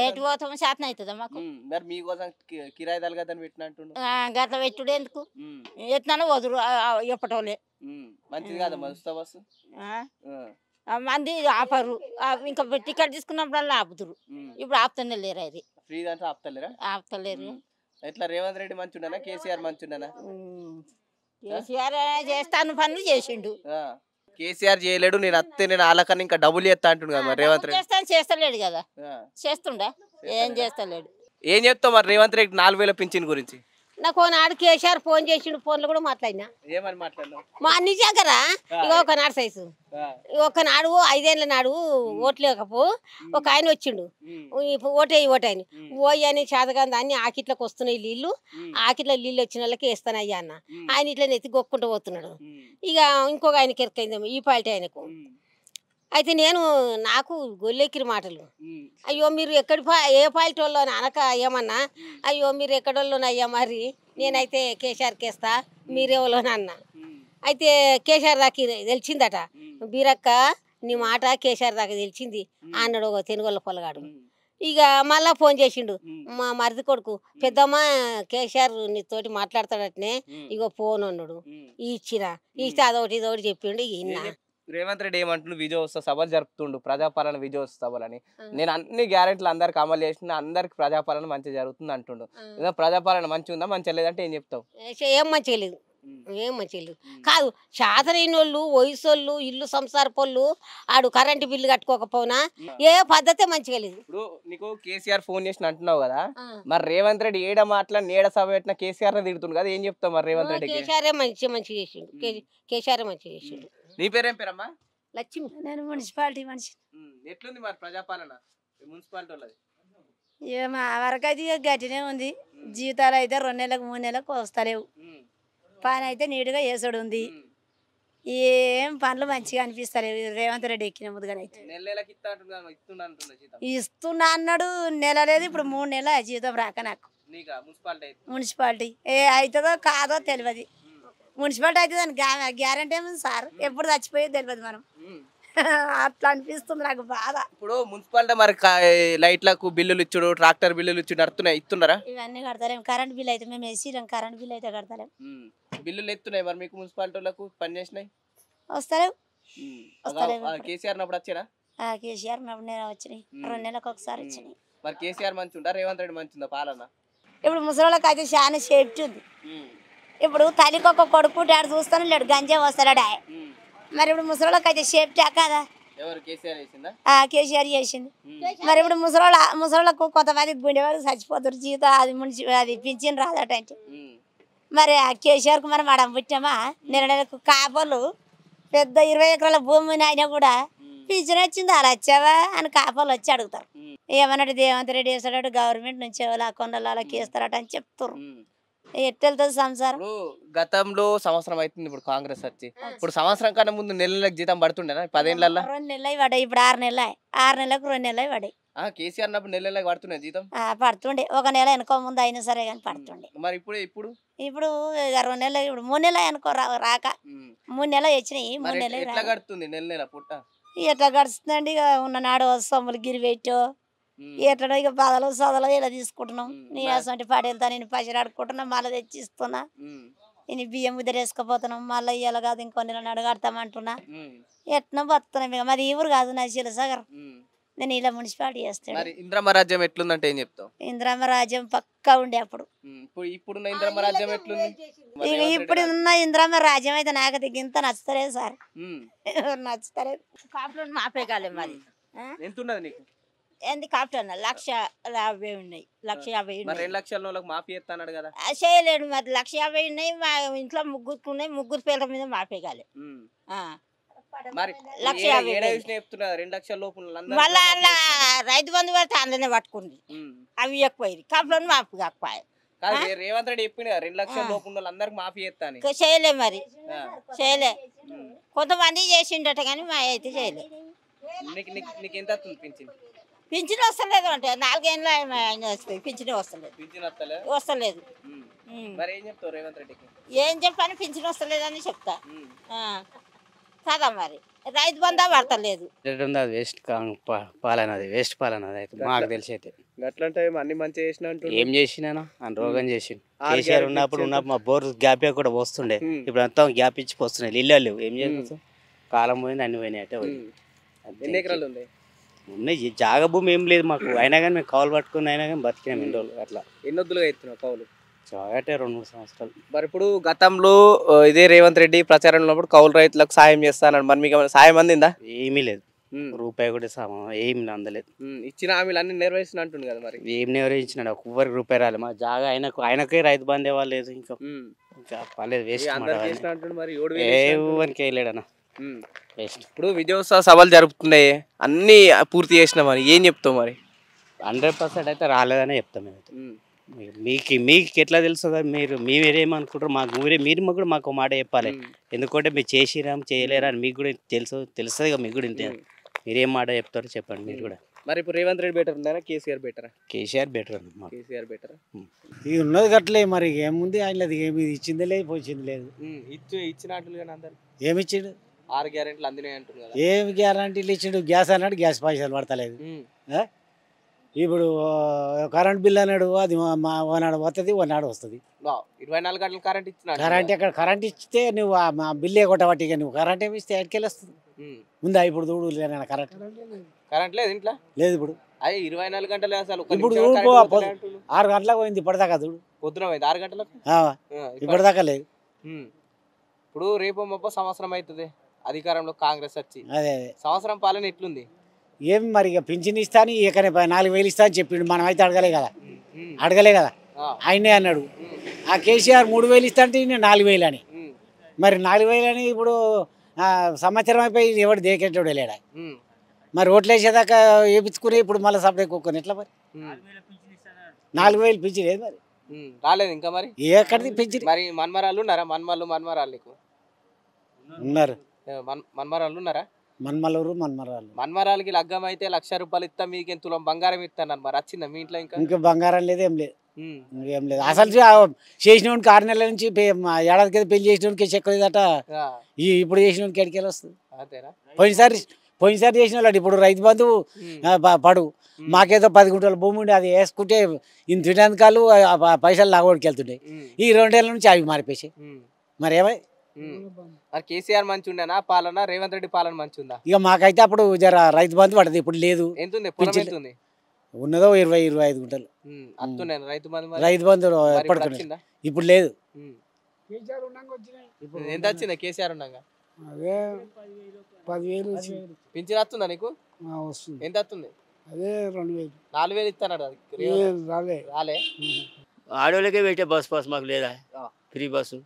ఎటు పోతామో శాతం అవుతుందా మాకు? గట్ల పెట్టుడు ఎందుకు? ఎట్లా వదురు ఎప్పటోలే మంది ఆపరు. ఇంకా టికెట్ తీసుకున్నప్పుడల్లా ఆపుతురు. ఇప్పుడు ఆపుతూనే లేరు. అది ఆపుతలేరు.
ఎట్లా రేవంత్ రెడ్డి మంచుండనా కేసీఆర్ మంచుండనా?
కేసీఆర్ చేస్తాను పనులు చేసిండు.
కేసీఆర్ చేయలేడు, నేను అత్తే నేను వాళ్ళకన్నా ఇంకా డబ్బులు చేస్తా అంటుండు కదా మరి రేవంత్ రెడ్డి.
చేస్తలేడు కదా, చేస్తుండే. ఏం చేస్తలేడు.
ఏం చెప్తావు మరి రేవంత్ రెడ్డి 4,000 పింఛన్ గురించి?
నాకు నాడు కేసీఆర్ ఫోన్ చేసిండు. ఫోన్లో కూడా మాట్లాడినా.
ఏమని మాట్లాడినా?
మా నిజంగా ఇక ఒకనాడు సైజు ఒకనాడు 5 ఏళ్ళ నాడు ఓట్లేకపో ఒక ఆయన వచ్చిండు. ఓటేయని ఓయని చేతగాని దాన్ని ఆకిట్లోకి వస్తున్నాయి నీళ్ళు. ఆకిట్లో నీళ్ళు వచ్చిన వాళ్ళకి వేస్తానయ్యా అన్న. ఆయన ఇట్లా నెత్తి గొక్కుంటూ పోతున్నాడు. ఇక ఇంకొక ఆయనకి ఎరకైందేమో ఈ పార్టీ ఆయనకు. అయితే నాకు గొల్లెక్కిన మాటలు. అయ్యో మీరు ఏ పార్టీ వాళ్ళు అని అనక ఏమన్నా, అయ్యో మీరు ఎక్కడోళ్ళోనయ్యా మరి నేనైతే కేసీఆర్కి వేస్తా మీరేవలోని అన్న. అయితే కేసీఆర్ దాకా తెలిసిందట. బీరక్క నీ మాట కేసీఆర్ దాకా తెలిసింది అన్నాడు ఒక తెనుగోళ్ళ పొలగాడు. ఇక మళ్ళా ఫోన్ చేసిండు మా మరిది కొడుకు. పెద్దమ్మ కేసీఆర్ నీతోటి మాట్లాడతాడటనే ఇగో ఫోన్ అన్నాడు. ఇస్తే అదొకటి ఇదొకటి చెప్పిండు. ఇక
రేవంత్ రెడ్డి ఏమంటుండు? విజయోత్సవ సభలు జరుపుతుండు, ప్రజాపాలన విజయోత్సవ సభలని. నేను అన్ని గ్యారెంటీలు అందరికి అమలు చేసిన, అందరికి ప్రజాపాలన మంచిగా జరుగుతుంది అంటుండు. ప్రజాపాలన మంచిగా ఉందా మంచిగా లేదంటే ఏం చెప్తావు?
ఏం మంచిగా లేదు, ఏం మంచిగా లేదు. కాదు శాతరైన వాళ్ళు, వయసోళ్ళు, ఇల్లు సంసారపోళ్ళు ఆడు కరెంటు బిల్లు కట్టుకోకపోయినా ఏ పద్ధతే మంచిగా లేదు.
ఇప్పుడు నీకు కేసీఆర్ ఫోన్ చేసిన అంటున్నావు కదా, మరి రేవంత్ రెడ్డి ఏడ మాట్లాడి నేడ సభ పెట్టిన కేసీఆర్ తిడుతుంది కదా, ఏం చెప్తావు మరి రేవంత్ రెడ్డి?
కేసీఆర్ మంచిగా చేసిండు. కేసీఆర్ మంచిగా చేసిండు.
నీ పేరేం పేరమ్మా?
లక్ష్మి.
నేను మున్సిపాలిటీ మనిషి.
ఎట్లుంది మరి ప్రజాపాలన మున్సిపాలిటీ వాళ్ళది?
మా వరకైతే గట్టినే ఉంది. జీతాలు అయితే 2 నెలలకు 3 నెలలకు వస్తలేవు. పని అయితే నీట్గా వేసుడు ఉంది. ఏం పనులు మంచిగా అనిపిస్తలేవు రేవంత్ రెడ్డి ఎక్కిన ముదుగానైతే. ఇస్తున్నా అన్నాడు, నెల లేదు. ఇప్పుడు 3 నెలల జీతం రాక నాకు. మున్సిపాలిటీ అవుతుందో కాదో తెలియదు. మున్సిపాలిటీ అయితే దానికి గ్యారంటీ ఏముంది సార్? ఎప్పుడు చచ్చిపోయేది తెలియదు మనం. అట్లా అనిపిస్తుంది నాకు బాధ.
ఇప్పుడు మున్సిపాలిటీ మరి లైట్లకు బిల్లులు ఇచ్చుడు, ట్రాక్టర్ బిల్లులు ఇచ్చుడు ఇస్తున్నారా?
ఇవన్నీ కడతలేము. కరెంట్ బిల్ అయితే మేము వేసినాం, కరెంట్ బిల్ అయితే కడతలేము.
బిల్లులు ఎత్తున్నాయి మరి మీకు మున్సిపాలిటీలకు పని చేసినాయి?
వస్తలేవు.
కేసీఆర్ నప్పుడు వచ్చారా?
కేసీఆర్ నేను వచ్చినాయి, 2 నెలలకు ఒకసారి వచ్చినాయి.
మరి కేసీఆర్ మంచిగా రేవంత్ రెడ్డి మంచిగా పాలన?
ఇప్పుడు ముసలిళ్ళకి అయితే చాలా సేఫ్టీ ఉంది. ఇప్పుడు తల్లికి ఒక కొడుకు డాడీ చూస్తాను లేడు, గంజా వస్తాడా. మరి ఇప్పుడు ముసలిళ్ళకి అయితే సేఫ్టీ కాదా? కేసీఆర్ చేసింది. మరి ఇప్పుడు ముసలిళ్ళకు కొంతమంది గుండె వాళ్ళు చచ్చిపోతారు, జీతం అది పింఛన్ రాదట. అంటే మరి ఆ కేసీఆర్కు మనం ఆడ పుట్టామా? నెలకు కాపలు పెద్ద 20 ఎకరాల భూమిని అయినా కూడా పింఛన్ వచ్చింది అలా వచ్చావా అని కాపాలు వచ్చి అడుగుతారు. ఏమన్నాడు రేవంత్ రెడ్డి వేస్తాడు గవర్నమెంట్ నుంచి ఎవరు అకౌంట్లలో వాళ్ళకి వేస్తారట అని చెప్తారు. ఎట్టు వెళ్తుంది సంసారం?
గతంలో సంవత్సరం అవుతుంది ఇప్పుడు కాంగ్రెస్ వచ్చి. ఇప్పుడు సంవత్సరం కన్నా ముందు నెలలకు జీతం పడుతుండేనా 10 ఏళ్ళల్లో?
2 నెలలు పడాయి, ఇప్పుడు 6 నెలలు. 6 నెలలకు 2 నెలలు పడాయి.
కేసీఆర్ అన్నప్పుడు నెలలకు పడుతున్నాయి జీతం?
పడుతుండే, 1 నెల వెనుకో ముందు అయినా సరే కానీ పడుతుండే.
మరి ఇప్పుడు ఇప్పుడు
ఇప్పుడు 2 నెలలు, ఇప్పుడు 3 నెలలు అనుకో రాక 3 నెలలు వచ్చినాయి. 3 నెలలు
ఎట్లా గడుతుంది నెల నెల పుట్ట?
ఎట్లా గడుస్తుందండి? ఇక ఉన్ననాడు సొమ్ములు గిరి పెట్టో ఎట్లనో ఇక బాధలు సోదలు ఇలా తీసుకుంటున్నాం. నీ అసలు పడేళ్తా నేను పసిరు ఆడుకుంటున్నా, మళ్ళీ తెచ్చి ఇస్తున్నా. నేను బియ్యం ముద్ర వేసుకుపోతున్నాం, మళ్ళీ ఇవాళ కాదు ఇంకో నెల అడగడతామంటున్నా. ఎట్నో బతున్నాం ఇక. మాది ఊరు కాదు నా శిలసాగర్, నేను ఇలా మున్సిపాలిటీ చేస్తాను.
ఇంద్రమ్మ రాజ్యం ఎట్లుందంటే ఏం చెప్తావు?
ఇంద్రమ్మ రాజ్యం పక్కా ఉండే అప్పుడు.
ఇప్పుడున్న ఇంద్రమ్మ రాజ్యం ఎట్లుంది?
ఇక ఇప్పుడు ఉన్న ఇంద్రమ్మ రాజ్యం అయితే నాకు ఇంత నచ్చుతలేదు సార్, నచ్చుతలేదు. కాపులు మాపే కాలే మాది.
ఎంత ఉన్నది నీకు?
ఏంది కాపులు 1,50,000 ఉన్నాయి, 1,50,000 ఉన్నాయి.
2 లక్షల మాఫీ ఎత్తాడు కదా?
చేయలేడు మరి. 1,50,000 ఉన్నాయి. మా ఇంట్లో ముగ్గురు ఉన్నాయి, ముగ్గురు పేర్ల మీద మాపే కాలే.
మరి
1,50,000
చెప్తున్నా 2 లక్షల లోపు
మళ్ళా అలా రైతు బంధు పడితే అందులోనే పట్టుకుంది. అవి ఎక్కువైంది, కాపులను మాపు కాకపోయి.
రేవంత్ రెడ్డి చెప్పింది 2 లక్షల లోపు అందరికి మాఫీ ఎత్తాను.
చేయలే మరి, చేయలే. కొంతమంది చేసిండట కానీ మా అయితే చేయలే.
నీకు ఎంత పింఛన్?
పింఛన్ వస్తలేదు అంటే 4 ఏళ్ళు వస్తాయి, పింఛన్ వస్తలేదు. వస్తలేదు.
మరి ఏం చెప్తావు రేవంత్ రెడ్డికి?
ఏం చెప్పని పింఛన్ వస్తలేదని చెప్తా కదా. మరి రైతు బంధా పడతలేదు.
వేస్ట్ పాలన, అది వేస్ట్ పాలన. అది అయితే మాకు తెలిసి అయితే
అట్లంటే అన్ని మంచిగా చేసిన
ఏం చేసినా అని రోగం చేసిండు. కేసీఆర్ ఉన్నప్పుడు మా బోర్ గ్యాప్ కూడా పోస్తుండే, ఇప్పుడు అంతా గ్యాప్ ఇచ్చి పోస్తున్నాయి. ఇల్లు లేవు, ఏం చేస్తాం? కాలం పోయింది, అన్ని పోయినాయి. అంటే
ఎన్ని ఎకరాలు ఉన్నాయి?
ఉన్నాయి. జాగ భూమి ఏం లేదు మాకు, అయినా కానీ మేము కౌలు పట్టుకుని అయినా కానీ బతికినాం ఎన్ని రోజులు. అట్లా
ఎన్నొద్దులుగా ఎత్తున్నావు కౌలు?
జాగటే 2-3 సంవత్సరాలు.
మరి ఇప్పుడు గతంలో ఇదే రేవంత్ రెడ్డి ప్రచారంలో ఉన్నప్పుడు కౌలు రైతులకు సాయం చేస్తాను, మరి మీకు సాయం అందిందా?
ఏమీ లేదు, రూపాయి కూడా ఏమి అందలేదు.
ఇచ్చిన హామీలు అన్ని నెరవేర్చిన అంటుంది కదా, మరి
ఏం నెరవేర్చినాడు? ఒక్కరికి రూపాయి రాలేదు. మా జాగా ఆయనకే రైతు బంధే వాళ్ళు లేదు. ఇంకా పర్లేదు, వేస్ట్. ఎవరికి వేయలేడన్నా, వేస్ట్.
ఇప్పుడు విజయోత్సవ సభలు జరుపుతున్నాయి, అన్ని పూర్తి చేసిన, మరి ఏం చెప్తావు? మరి
100% అయితే రాలేదనే చెప్తాం మేమైతే. మీకు ఎట్లా తెలుసు కదా? మీరేమనుకుంటారు? మీరు కూడా మాకు మాట చెప్పాలి. ఎందుకంటే మీరు చేసిరాం చేయలేరా అని మీకు కూడా తెలుస్తుంది కదా. మీకు కూడా మీరేం మాట చెప్తారో చెప్పండి మీరు కూడా.
మరి ఇప్పుడు రేవంత్ రెడ్డి బెటర్ ఉందా, కేసీఆర్ బెటరా?
కేసీఆర్ బెటర్ అన్న.
కేసీఆర్ బెటర్.
ఇది ఉన్నది గట్లే, మరి ఏముంది ఆయనది? ఏమి ఇచ్చింది లేదు, పోయింది లేదు.
ఇచ్చినట్లు కానీ అందరు
ఏమి ఇచ్చిండు?
6 గ్యారెంటీలు అందినాయి అంటున్నారు కదా.
ఏమి గ్యారంటీలు ఇచ్చిండు? గ్యాస్ అన్నాడు, గ్యాస్ పైసలు పడతలేదు. ఇప్పుడు కరెంట్ బిల్ అన్నాడు, అది ఓనాడు వస్తుంది, ఓనాడు వస్తుంది.
24 గంటలు కరెంట్ ఇచ్చిన.
కరెంట్ ఎక్కడ? కరెంట్ ఇస్తే నువ్వు మా బిల్లు కొట్టబట్టి నువ్వు కరెంట్ ఏమి ఇస్తే ఎక్కడికి వస్తుంది? ఉందా ఇప్పుడు? చూడు కరెంట్
లేదు ఇంట్లో,
లేదు ఇప్పుడు.
అది 24 గంటలే అసలు.
ఇప్పుడు 6 గంటలకు పోయింది, ఇప్పటిదాకా చూడు.
పొద్దున పోయింది 6 గంటలకు,
ఇప్పటిదాకా లేదు.
ఇప్పుడు రేపు 30 సంవత్సరం అవుతుంది అధికారంలో కాంగ్రెస్ వచ్చి.
అదే
సంవత్సరం పాలన ఎట్లుంది?
ఏం మరి ఇక పింఛన్ ఇస్తాను, ఇకనే 4,000 ఇస్తా అని చెప్పిండు. మనం అయితే అడగలే కదా, అడగలే కదా. ఆయనే అన్నాడు. ఆ కేసీఆర్ 3,000 ఇస్తా అంటే 4,000 అని. మరి 4,000 అని ఇప్పుడు సంవత్సరం అయిపోయి ఎవడు దేకేటోడు లేడా? మరి ఓట్లు వేసేదాకా వేయించుకుని ఇప్పుడు మళ్ళీ సపరేట్ కుక్కుని ఎట్లా? మరి 4,000 పింఛన్ లేదు, మరి
రాలేదు ఇంకా. మరి
ఎక్కడిది పింఛన్?
మరి మన్మరాళ్ళు ఉన్నారా? మన్మరాళ్ళు నీకు
ఉన్నారు?
మన్మరాళ్ళు ఉన్నారా?
మన్మలూరు మన్మరాళ్ళు.
మన్మరాలకి లగ్గం అయితే 1,00,000 రూపాయలు ఇస్తా, మీకు ఎంత తులం బంగారం ఇస్తాను. మరి వచ్చిందా మీ ఇంట్లో?
ఇంకా బంగారం లేదు, ఏం లేదు, ఏం లేదు. అసలు చేసినోనికి 6 నెలల నుంచి ఏడాది కింద పెళ్లి చేసినోనికి చెక్కలేదట. ఇప్పుడు చేసినోనికి ఎక్కడికి వస్తుంది? పోయినసారి చేసిన వాళ్ళు ఇప్పుడు రైతు బంధు పడు. మాకేదో 10 గుంటల భూమి ఉండే, అది వేసుకుంటే ఇంత తినేందుకాలు పైసలు లాగోడికి వెళ్తుంటాయి. ఈ 2 ఏళ్ళ నుంచి అవి మారిపోయాయి. మరి ఏమై
మరి కేసీఆర్ మంచి ఉండేనా పాలన, రేవంత్ రెడ్డి పాలన మంచి ఉందా?
ఇక మాకైతే అప్పుడు జర రైతు బంధు పడదు, ఇప్పుడు లేదు. ఉన్నదో 20-25 గుంటలు రైతు బంధు ఎప్పటికీ. ఇప్పుడు లేదు.
ఎంత వచ్చిందా కేసీఆర్ ఉన్నాగా?
10,000
పింఛన్ వస్తుందా నీకు? ఎంత వస్తుంది?
అదే 2,000.
4,000 ఇస్తాడు రాలే.
ఆడోళ్ళకే పెట్టే బస్ పాస్ మాకు లేదా? ఫ్రీ బస్సు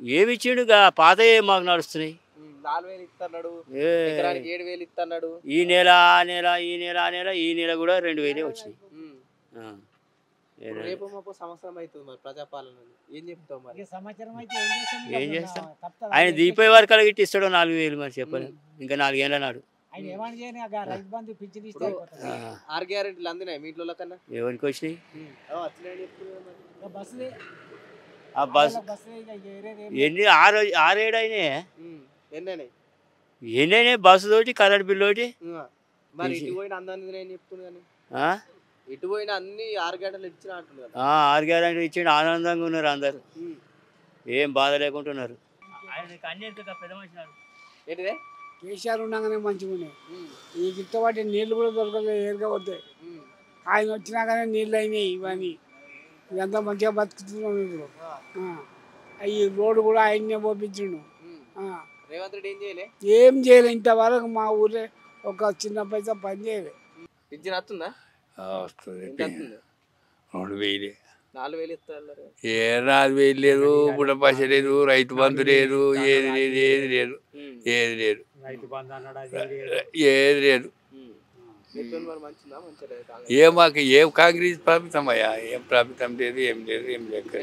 ఏమి ఇచ్చిండు పాత మాకు నడుస్తున్నాయి.
4,000 ఇస్తున్నాడు,
ఏ
ఎకరానికి 7,000 ఇస్తున్నాడు.
ఈ నెల ఆ నెల ఈ నెల ఆ నెల ఈ నెల కూడా 2,000 వచ్చినాయి.
రేపు మాకు సంవత్సరం అవుతుంది మరి ప్రజాపాలన ఏం చెప్తావు మరి?
ఏం చేస్తాం? ఆయన దీపావళి వరకు అలా గిట్టి ఇస్తాడు 4,000 మరి చెప్పాలి. ఇంకా 4 ఏళ్ళ నాడు
6 గ్యారెంటీలు అందినాయి మీ ఇంట్లో కన్నా?
ఎవరికి వచ్చినాయి?
ఆ
బస్ ఎన్ని 6-7 అయినాయి. ఎన్నైనా బస్సు తోటి కరెంట్ బిల్లు ఒకటి.
మరి ఇటు పోయిన అందరినీ చెప్తున్నాను, ఇటు పోయిన అన్ని 6 గంటలు ఇచ్చిన అంటున్నారు.
6 గ్యారెంటీ ఇచ్చిండు, ఆనందంగా ఉన్నారు అందరు, ఏం బాధ లేకుంటున్నారు.
ఏంటిదే
కేసీఆర్ ఉండగానే మంచిగా ఉన్నాయి. ఈ గిట్టబాటి నీళ్లు కూడా దొరకలేదు, ఏరుగా పోతాయి. ఆయన వచ్చినాకనే నీళ్ళు అయినాయి ఇవన్నీ. ఇదంతా మంచిగా బతుకుతున్నాం ఇప్పుడు. ఈ రోడ్డు కూడా ఆయన్నే పోపించిండు.
రేవంత్ రెడ్డి ఏం చేయలే?
ఏం చేయలే ఇంతవరకు. మా ఊరే ఒక చిన్న పైసా పని చేయలే.
పింఛన్ వస్తుందా?
వస్తుంది. 2,000.
4,000 ఇస్తారు.
4,000 లేదు, బుడ్డ పైస లేదు, రైతు బంధు లేదు, ఏది లేదు, ఏది లేదు, ఏది లేదు, ఏది లేదు. ఏం మాకు ఏం కాంగ్రెస్ ప్రభుత్వం అయ్యా, ఏం ప్రభుత్వం లేదు, ఏం లేదు, ఏం లెక్క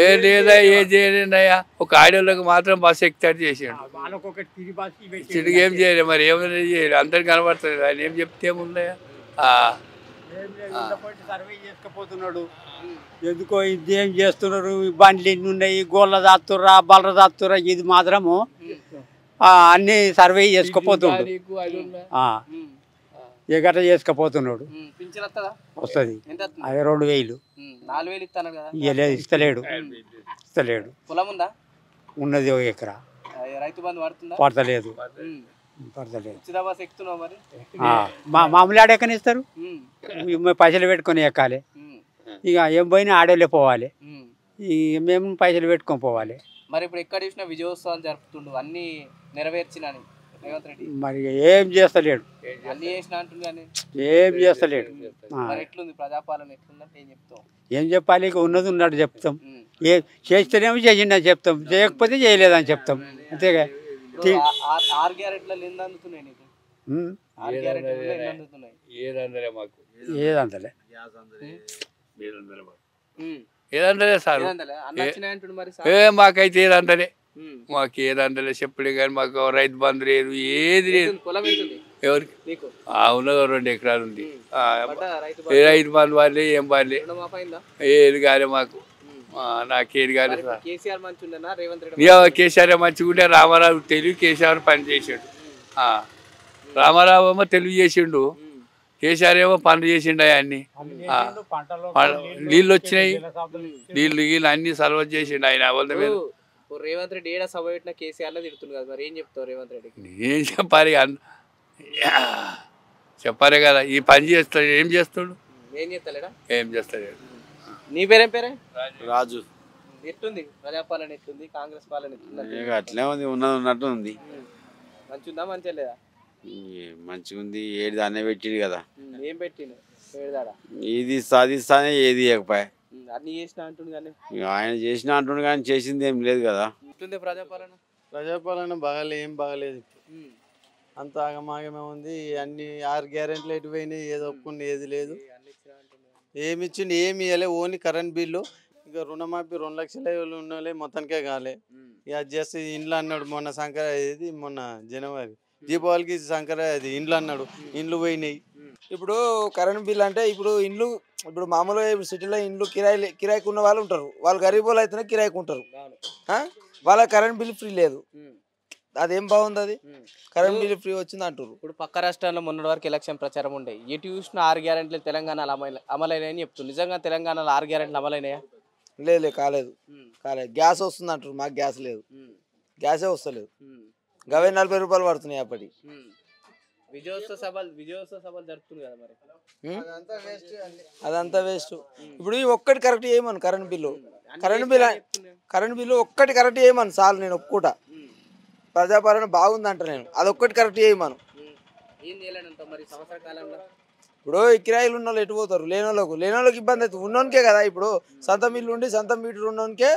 ఏం లేదా, ఏం చేయలేదయ్యా. ఒక ఆడోళ్ళకి మాత్రం బస్సు ఎక్కితే చేసాడు, చిటికి ఏం చేయలేదు. మరి ఏమైనా చేయలేదు, అందరికి కనబడుతుంది. ఆయన ఏం చెప్తే ఏముందయ్యా.
సర్వే చేసుకపోతున్నాడు, ఎందుకో ఇదేం చేస్తున్నారు, బండ్లు ఎన్ని ఉన్నాయి, గోళ్ళ దాస్తుర్రా బలర దాస్తుర్రా, ఇది మాత్రము అన్ని సర్వే చేసుకుపోతున్నాడు. ఏ గట్ట చేసుకుపోతున్నాడు. వస్తుంది అదే 2,000.
4,000 ఇస్తాను కదా.
ఇస్తలేడు.
పొలం ఉందా?
ఉన్నది 1 ఎకరా.
రైతు బంధు పడుతుందా?
పడతలేదు.
ఉచిత బస్ ఎక్కుతున్నావు మరి?
మామూలు ఆడెక్కని ఇస్తారు, పైసలు పెట్టుకొని ఎక్కాలి. ఇక ఏం పోయినా ఆడోళ్ళే పోవాలి, మేము పైసలు పెట్టుకొని పోవాలి.
మరి ఇప్పుడు ఎక్కడ చూసినా విజయోత్సవాలు జరుపుతుండు, అన్ని నెరవేర్చిన రేవంత్ రెడ్డి.
మరి ఏం చేస్తలేడు,
అన్ని చేసిన అంటుంది కానీ
ఏం చేస్తలేడు.
మరి ఎట్లుంది ప్రజాపాలన, ఎట్లుందంటే ఏం చెప్తాం?
ఏం చెప్పాలి, ఇక ఉన్నది ఉన్నట్టు చెప్తాం. ఏ చేస్తేనేమో చేసిండని చెప్తాం, చేయకపోతే చేయలేదని చెప్తాం, అంతేగా.
6 గ్యారెంటీలు ఎన్ని అందుతున్నాయి నీకు? 6 గ్యారెంటీలు ఎన్ని అందుతున్నాయి?
ఏదందలే మాకు,
ఏదంతలే
ఏదందలే సార్. మాకైతే ఏదందలే, మాకు ఏదందలే చెప్పుడే కానీ మాకు రైతు బంధు లేదు, ఏది లేదు. ఎవరికి ఉన్నదో 2 ఎకరాలు ఉంది. రైతు బంధు వాళ్ళే ఏం వాళ్ళే, ఏది కాలే మాకు, నాకేది కాలేదు సార్. కేసీఆర్ మంచిగా ఉంటే రామారావు తెలివి కేసీఆర్ పని చేసాడు. రామారావు ఏమో తెలివి చేసిండు, కేసీఆర్ ఏమో పనులు చేసిండు. అన్ని నీళ్ళు వచ్చినాయి, నీళ్ళు గీళ్ళు అన్ని సర్వ చేసిండు ఆయన.
రేవంత్ రెడ్డి ఏడా సభ పెట్టిన కేసీఆర్ తిడుతుంది కదా, మరి ఏం చెప్తావు రేవంత్ రెడ్డికి?
ఏం చెప్పాలి, చెప్పాలి కదా. ఈ పని చేస్తాడు, ఏం చేస్తాడు,
ఏం చేస్తలేడా?
ఏం చేస్తాడు.
నీ పేరేం పేరే?
రాజు.
ఎట్లుంది ప్రజాపాలన, ఎట్లుంది కాంగ్రెస్ పాలన, ఎట్లుంది?
అట్లే ఉంది, ఉన్నది ఉన్నట్టు ఉంది.
మంచిగా మంచిగా లేదా?
మంచిగా ఉంది. ఏడు దాన్నే పెట్టిండు కదా.
ఏం పెట్టిండు?
ఇది సాధిస్తానే ఏది ఇవ్వకపోయా.
అన్ని చేసిన అంటుండు కానీ
ఆయన చేసిన అంటుండు కానీ చేసింది ఏం లేదు కదా.
ఎట్లుంది ప్రజాపాలన?
ప్రజాపాలన ఏం బాగలేదు, అంత ఆగమాగమే ఉంది. అన్ని 6 గ్యారెంటీలు ఎటు పోయినాయి, ఏది ఒప్పుకుంది ఏది లేదు. ఏమి ఇచ్చిండు, ఏమి ఇవ్వలే. Only current bill. ఇక రుణమాఫీ 2 లక్షల ఉన్నోళ్ళే మొత్తానికే కాలే. ఇక అది చేస్తే ఇండ్లు అన్నాడు మొన్న సంక్రాంతి, మొన్న జనవరి దీపావళికి సంక్రాంతి ఇండ్లు అన్నాడు, ఇండ్లు పోయినాయి.
ఇప్పుడు కరెంట్ బిల్ అంటే ఇప్పుడు మామూలుగా సిటీలో ఇండ్లు కిరాయికి ఉన్న వాళ్ళు ఉంటారు, వాళ్ళు గరీబ్ వాళ్ళు అయితేనే కిరాయికి ఉంటారు. వాళ్ళ కరెంట్ బిల్ ఫ్రీ లేదు, అదేం బాగుంది? అది కరెంట్ బిల్ ఫ్రీ వచ్చింది అంటారు.
ఇప్పుడు పక్క రాష్ట్రాల్లో మొన్నటి వరకు ఎలక్షన్ ప్రచారం ఉండే, ఎటు చూసిన 6 గ్యారెంటీలు తెలంగాణలో అమలైనాయని చెప్తుంది. నిజంగా తెలంగాణలో 6 గ్యారెంటీలు అమలైనాయా?
లేదు, కాలేదు. గ్యాస్ వస్తుంది అంటారు, మాకు గ్యాస్ లేదు, గ్యాసే వస్తలేదు. గవే 40 రూపాయలు పడుతున్నాయి అప్పటి.
విజయోత్సవ సభలు జరుపుతుంది కదా, మరి
అదంతా వేస్ట్. ఇప్పుడు ఒక్కటి కరెక్ట్ చేయమను, కరెంట్ బిల్లు ఒక్కటి కరెక్ట్ చేయమను చాలు. నేను ఒప్పుకుంటా, ప్రజాపాలన బాగుందంట. నేను అదొక్కటి కరెక్ట్ చేయమను. ఇప్పుడు కిరాయిలు ఉన్న వాళ్ళు ఎటు పోతారు? లేనోళ్ళకి ఇబ్బంది అవుతుంది. ఉన్నోనికే కదా, ఇప్పుడు సొంతం ఇల్లు ఉండి సొంతం మీటర్ ఉన్నోనికే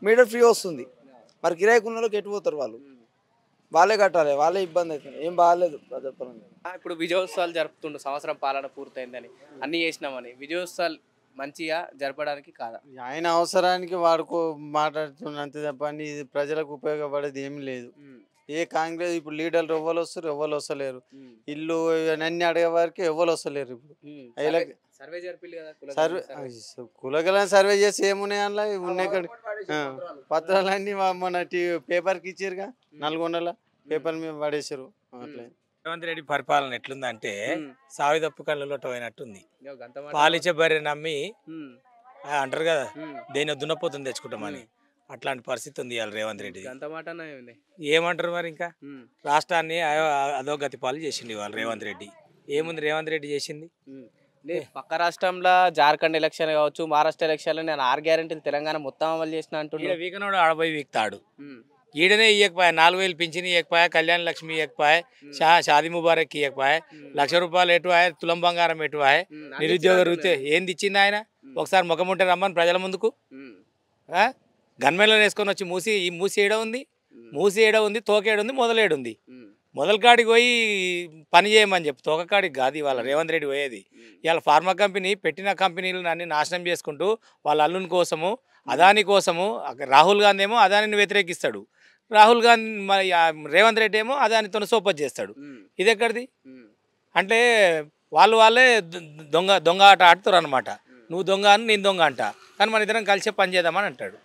మీటర్ ఫ్రీ వస్తుంది. మరి కిరాయికి ఉన్న వాళ్ళకి ఎటు పోతారు? వాళ్ళే కట్టాలి, వాళ్ళే ఇబ్బంది అవుతుంది. ఏం బాగాలేదు చెప్పాలంటే.
ఇప్పుడు విజయోత్సవాలు జరుపుతుండు, సంవత్సరం పాలన పూర్తయిందని అన్నీ చేసినామని. విజయోత్సవాలు మంచిగా జరపడానికి కాదా?
ఆయన అవసరానికి వాడుకో మాట్లాడుతున్న అంతే తప్ప ఇది ప్రజలకు ఉపయోగపడేది ఏమి లేదు. ఏ కాంగ్రెస్ ఇప్పుడు లీడర్లు ఎవ్వరు వస్తారు, ఎవ్వరు వస్తలేరు. ఇల్లు అన్ని అడిగే వారికి ఎవ్వరు వస్తలేరు. ఇప్పుడు
సర్వే జరిపిల్లు కదా,
సర్వే కులగలను సర్వే చేసి ఏమున్నాయి అందులో ఉన్నాయి పత్రాలన్నీ మన పేపర్కి ఇచ్చారుగా, నల్గొండలో పేపర్ మీద పడేసారు. అట్లా
రేవంత్ రెడ్డి పరిపాలన ఎట్లుందంటే సావి తప్పు కళ్ళలో పోయినట్టుంది. పాలిచ్చే బర్రె నమ్మి అంటారు కదా, దేని దున్నపోతుంది తెచ్చుకుంటామని, అట్లాంటి పరిస్థితి ఉంది ఇవాళ రేవంత్ రెడ్డి. ఏమంటారు మరి? ఇంకా రాష్ట్రాన్ని అధోగతి పాలు చేసిండు ఇవాళ రేవంత్ రెడ్డి. ఏముంది రేవంత్ రెడ్డి చేసింది?
పక్క రాష్ట్రంలో జార్ఖండ్ ఎలక్షన్ కావచ్చు, మహారాష్ట్ర ఎలక్షన్లో నేను 6 గ్యారెంటీలు తెలంగాణ మొత్తం అమలు చేసిన అంటున్నాడు.
వీకనోడు ఆడపోయి వీక్తాడు. ఈడనే ఇవ్వకపోయా, 4000 పింఛన్ ఇవ్వకపోయా, కళ్యాణ లక్ష్మి ఇవ్వకపోయా, షాదీ ముబారక్ ఇవ్వకపోయా, ₹1,00,000 ఎటు ఆయా, తులం బంగారం ఎటు ఆయా, నిరుద్యోగ వృత్తి ఏంది ఇచ్చింది ఆయన? ఒకసారి ముఖం ఉంటే రమ్మని ప్రజల ముందుకు. గన్మెన్లను వేసుకొని వచ్చి మూసి ఏడ ఉంది, మూసి ఏడ ఉంది, తోకేడు ఉంది, మొదలేడుంది. మొదలకాడికి పోయి పని చేయమని చెప్పి, తోకకాడికి కాదు ఇవాళ రేవంత్ రెడ్డి పోయేది. ఇవాళ ఫార్మా కంపెనీ పెట్టిన కంపెనీలను అన్ని నాశనం చేసుకుంటూ వాళ్ళ అల్లుని కోసము, అదాని కోసము. రాహుల్ గాంధీ ఏమో అదానిని వ్యతిరేకిస్తాడు, రాహుల్ గాంధీ రేవంత్ రెడ్డి ఏమో అదానితో సోపత్ చేస్తాడు. ఇది ఎక్కడిది? అంటే వాళ్ళే దొంగ ఆట ఆడుతారు అనమాట. నువ్వు దొంగ అని నేను దొంగ అంట, కానీ మన ఇద్దరం కలిసే పని చేద్దామని అంటాడు.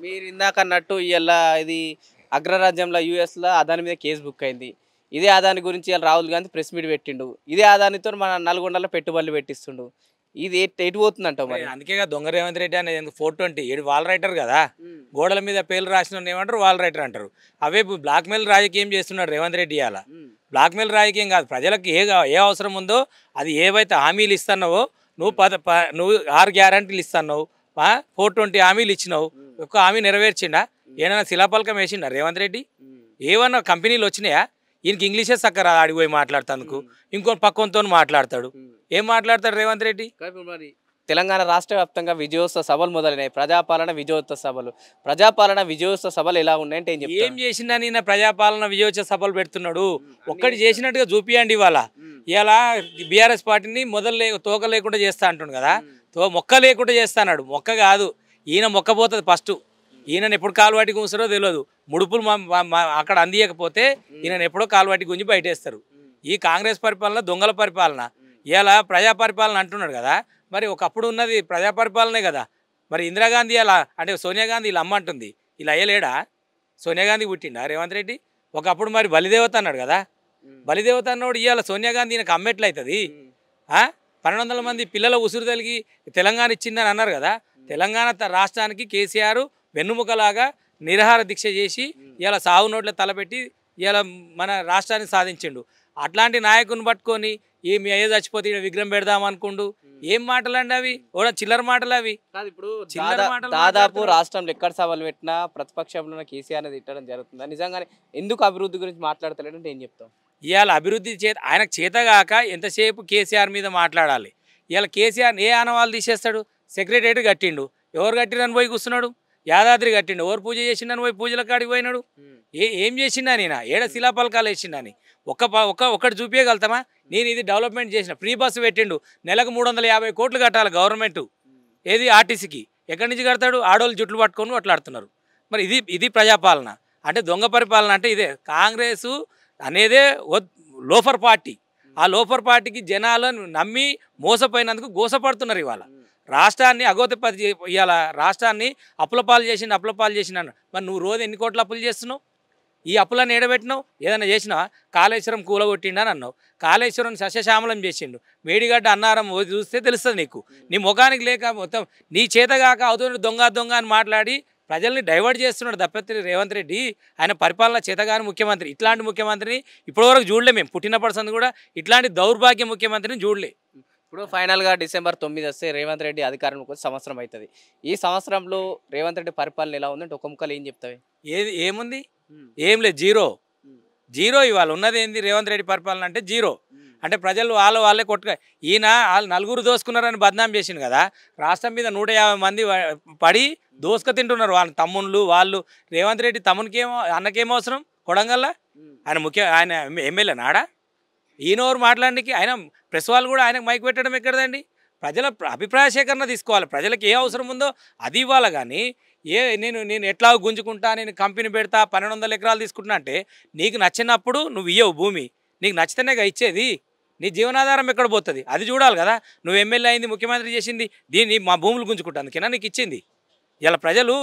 మీరు ఇందాక అన్నట్టు ఇవాళ ఇది అగ్రరాజ్యంలో యూఎస్లో అదాని మీద కేసు బుక్ అయింది. ఇదే అదాని గురించి ఇవాళ రాహుల్ గాంధీ ప్రెస్ మీట్ పెట్టిండు. ఇదే అదానితో మన నల్గొండలో పెట్టుబడులు పెట్టిస్తుండు. ఇది ఎటు పోతుందంట మరి?
అందుకే దొంగ రేవంత్ రెడ్డి అనేది 420 ఏడు వాల్ రైటర్ కదా, గోడల మీద పేర్లు రాసిన ఏమంటారు వాల్ రైటర్ అంటారు. అవే బ్లాక్ మెయిల్ రాజకీయం చేస్తున్నాడు రేవంత్ రెడ్డి. ఇవాళ బ్లాక్ మెయిల్ రాజకీయం కాదు, ప్రజలకు ఏ అవసరం ఉందో అది ఏవైతే హామీలు ఇస్తున్నావో, నువ్వు 6 గ్యారంటీలు ఇస్తున్నావు, 420 హామీలు ఇచ్చినావు, ఒక్క హామీ నెరవేర్చిండా? ఏమైనా శిలాపలకం వేసిండా రేవంత్ రెడ్డి? ఏమన్నా కంపెనీలు వచ్చినాయా? ఈయనకి ఇంగ్లీషే సక్కరా ఆడిపోయి మాట్లాడుతానుకు, ఇంకో పక్కంతో మాట్లాడతాడు. ఏం మాట్లాడతాడు రేవంత్ రెడ్డి?
మరి తెలంగాణ రాష్ట్ర వ్యాప్తంగా విజయోత్సవ సభలు మొదలైనాయి. ప్రజాపాలన విజయోత్సవ సభలు, ప్రజాపాలన విజయోత్సవ సభలు ఎలా ఉన్నాయంటే
ఏం చేసినా నేను ప్రజాపాలన విజయోత్సవ సభలు పెడుతున్నాడు. ఒక్కటి చేసినట్టుగా చూపియండి. ఇవాళ బీఆర్ఎస్ పార్టీని తోక లేకుండా చేస్తా అంటుండు కదా, మొక్క లేకుండా చేస్తాడు. మొక్క కాదు, ఈయన మొక్కపోతుంది ఫస్ట్. ఈయనను ఎప్పుడు కాలువాటి గుంసారో తెలియదు. ముడుపులు అక్కడ అందియకపోతే ఈయనను ఎప్పుడో కాలువాటి గుంజి బయటేస్తారు. ఈ కాంగ్రెస్ పరిపాలన దొంగల పరిపాలన. ఇలా ప్రజా పరిపాలన అంటున్నాడు కదా, మరి ఒకప్పుడు ఉన్నది ప్రజా పరిపాలనే కదా. మరి ఇందిరాగాంధీ అలా అంటే సోనియా గాంధీ ఇలా అమ్మ అంటుంది, ఇలా అయ్యలేడా? సోనియా గాంధీ పుట్టిండా రేవంత్ రెడ్డి? ఒకప్పుడు మరి బలిదేవత అన్నాడు కదా, బలిదేవత అన్నోడు ఇవాళ సోనియా గాంధీ ఈయనకు అమ్మెట్లయితుంది? 1200 మంది పిల్లల ఉసురు తలిగి తెలంగాణ ఇచ్చిందని అన్నారు కదా. తెలంగాణ రాష్ట్రానికి కేసీఆర్ వెన్నుముకలాగా నిరాహార దీక్ష చేసి ఇలా సాగు నోట్ల తలపెట్టి ఇలా మన రాష్ట్రాన్ని సాధించిండు. అట్లాంటి నాయకుని పట్టుకొని మీ అయ్యే చచ్చిపోతే ఇక్కడ విగ్రహం పెడదాం అనుకుండు. ఏం మాటలండి అవి? చిల్లర మాటలు అవి.
ఇప్పుడు దాదాపు రాష్ట్రంలో ఎక్కడ సభలు పెట్టినా ప్రతిపక్షంలో కేసీఆర్ అనేది తిట్టడం జరుగుతుంది. నిజంగానే ఎందుకు అభివృద్ధి గురించి మాట్లాడతలేడంటే ఏం చెప్తాం?
ఇవాళ అభివృద్ధి ఆయనకు చేతగాక ఎంతసేపు కేసీఆర్ మీద మాట్లాడాలి. ఇవాళ కేసీఆర్ ఏ ఆనవాళ్ళు తీసేస్తాడు? సెక్రటరేట్ కట్టిండు, ఎవరు కట్టిరని పోయి కూర్చున్నాడు. యాదాద్రి కట్టిండు, ఎవరు పూజ చేసిండని పోయి పూజల కాడికి పోయినాడు. ఏం చేసిండా? నేను ఏడ శిలాపలకాలు వేసిండని ఒక్కటి చూపించగలుగుతామా? నేను ఇది డెవలప్మెంట్ చేసిన, ఫ్రీ బస్సు పెట్టిండు, నెలకు 350 కోట్లు కట్టాలి గవర్నమెంట్. ఏది ఆర్టీసీకి ఎక్కడి నుంచి కడతాడు? ఆడోళ్ళు జుట్లు పట్టుకొని అట్లాడుతున్నారు. మరి ఇది ప్రజాపాలన అంటే దొంగ పరిపాలన అంటే ఇదే. కాంగ్రెసు అనేదే లోఫర్ పార్టీ. ఆ లోఫర్ పార్టీకి జనాలను నమ్మి మోసపోయినందుకు గోసపడుతున్నారు. ఇవాళ రాష్ట్రాన్ని అగోతపతి ఇవాళ రాష్ట్రాన్ని అప్పులపాలు చేసిన మరి నువ్వు రోజు ఎన్ని కోట్ల అప్పులు చేస్తున్నావు? ఈ అప్పులను ఏడబెట్టినావు? ఏదైనా చేసినావా? కాళేశ్వరం కూలగొట్టిండని అన్నావు, కాళేశ్వరం సస్యశ్యామలం చేసిండు. మేడిగడ్డ అన్నారం చూస్తే తెలుస్తుంది నీకు. నీ ముఖానికి లేక మొత్తం నీ చేతగాక అవుతుంది దొంగ అని మాట్లాడి ప్రజల్ని డైవర్ట్ చేస్తున్నాడు తప్పితే రేవంత్ రెడ్డి. ఆయన పరిపాలన చేతగాని ముఖ్యమంత్రి. ఇట్లాంటి ముఖ్యమంత్రిని ఇప్పటివరకు చూడలే. మేము పుట్టినప్పటి సంది కూడా ఇట్లాంటి దౌర్భాగ్య ముఖ్యమంత్రిని చూడలే.
ఇప్పుడు ఫైనల్గా డిసెంబర్ 9 వస్తే రేవంత్ రెడ్డి అధికారంలోకి వచ్చి సంవత్సరం అవుతుంది. ఈ సంవత్సరంలో రేవంత్ రెడ్డి పరిపాలన ఎలా ఉందంటే ఒక ముక్కలు ఏం చెప్తావి?
ఏముంది? ఏం లేదు, జీరో. ఇవాళ ఉన్నది ఏంది? రేవంత్ రెడ్డి పరిపాలన అంటే జీరో. అంటే ప్రజలు వాళ్ళే ఈయన వాళ్ళు 4 దోసుకున్నారని బద్నాం చేసిండు కదా. రాష్ట్రం మీద 150 మంది పడి దోసుక తింటున్నారు వాళ్ళ తమ్ముళ్ళు వాళ్ళు. రేవంత్ రెడ్డి తమ్మునికేమో అన్నకేమో అవసరం కొడంగల్లా? ఆయన ఎమ్మెల్యే నాడా? ఈయనోరు మాట్లాడడానికి ఆయన ప్రెస్ వాళ్ళు కూడా ఆయనకు మైక్ పెట్టడం ఎక్కడదండి? ప్రజల అభిప్రాయ సేకరణ తీసుకోవాలి. ప్రజలకు ఏ అవసరం ఉందో అది ఇవ్వాలి. కానీ నేను ఎట్లా గుంజుకుంటా, నేను కంపెనీ పెడతా, 1200 ఎకరాలు తీసుకుంటున్నా అంటే నీకు నచ్చినప్పుడు నువ్వు ఇవ్వవు భూమి. నీకు నచ్చితేనేగా ఇచ్చేది. నీ జీవనాధారం ఎక్కడ పోతుంది అది చూడాలి కదా. నువ్వు ఎమ్మెల్యే అయింది, ముఖ్యమంత్రి చేసింది, దీన్ని మా భూములు గుంజుకుంటాను నీకు ఇచ్చింది. ఇలా ప్రజలు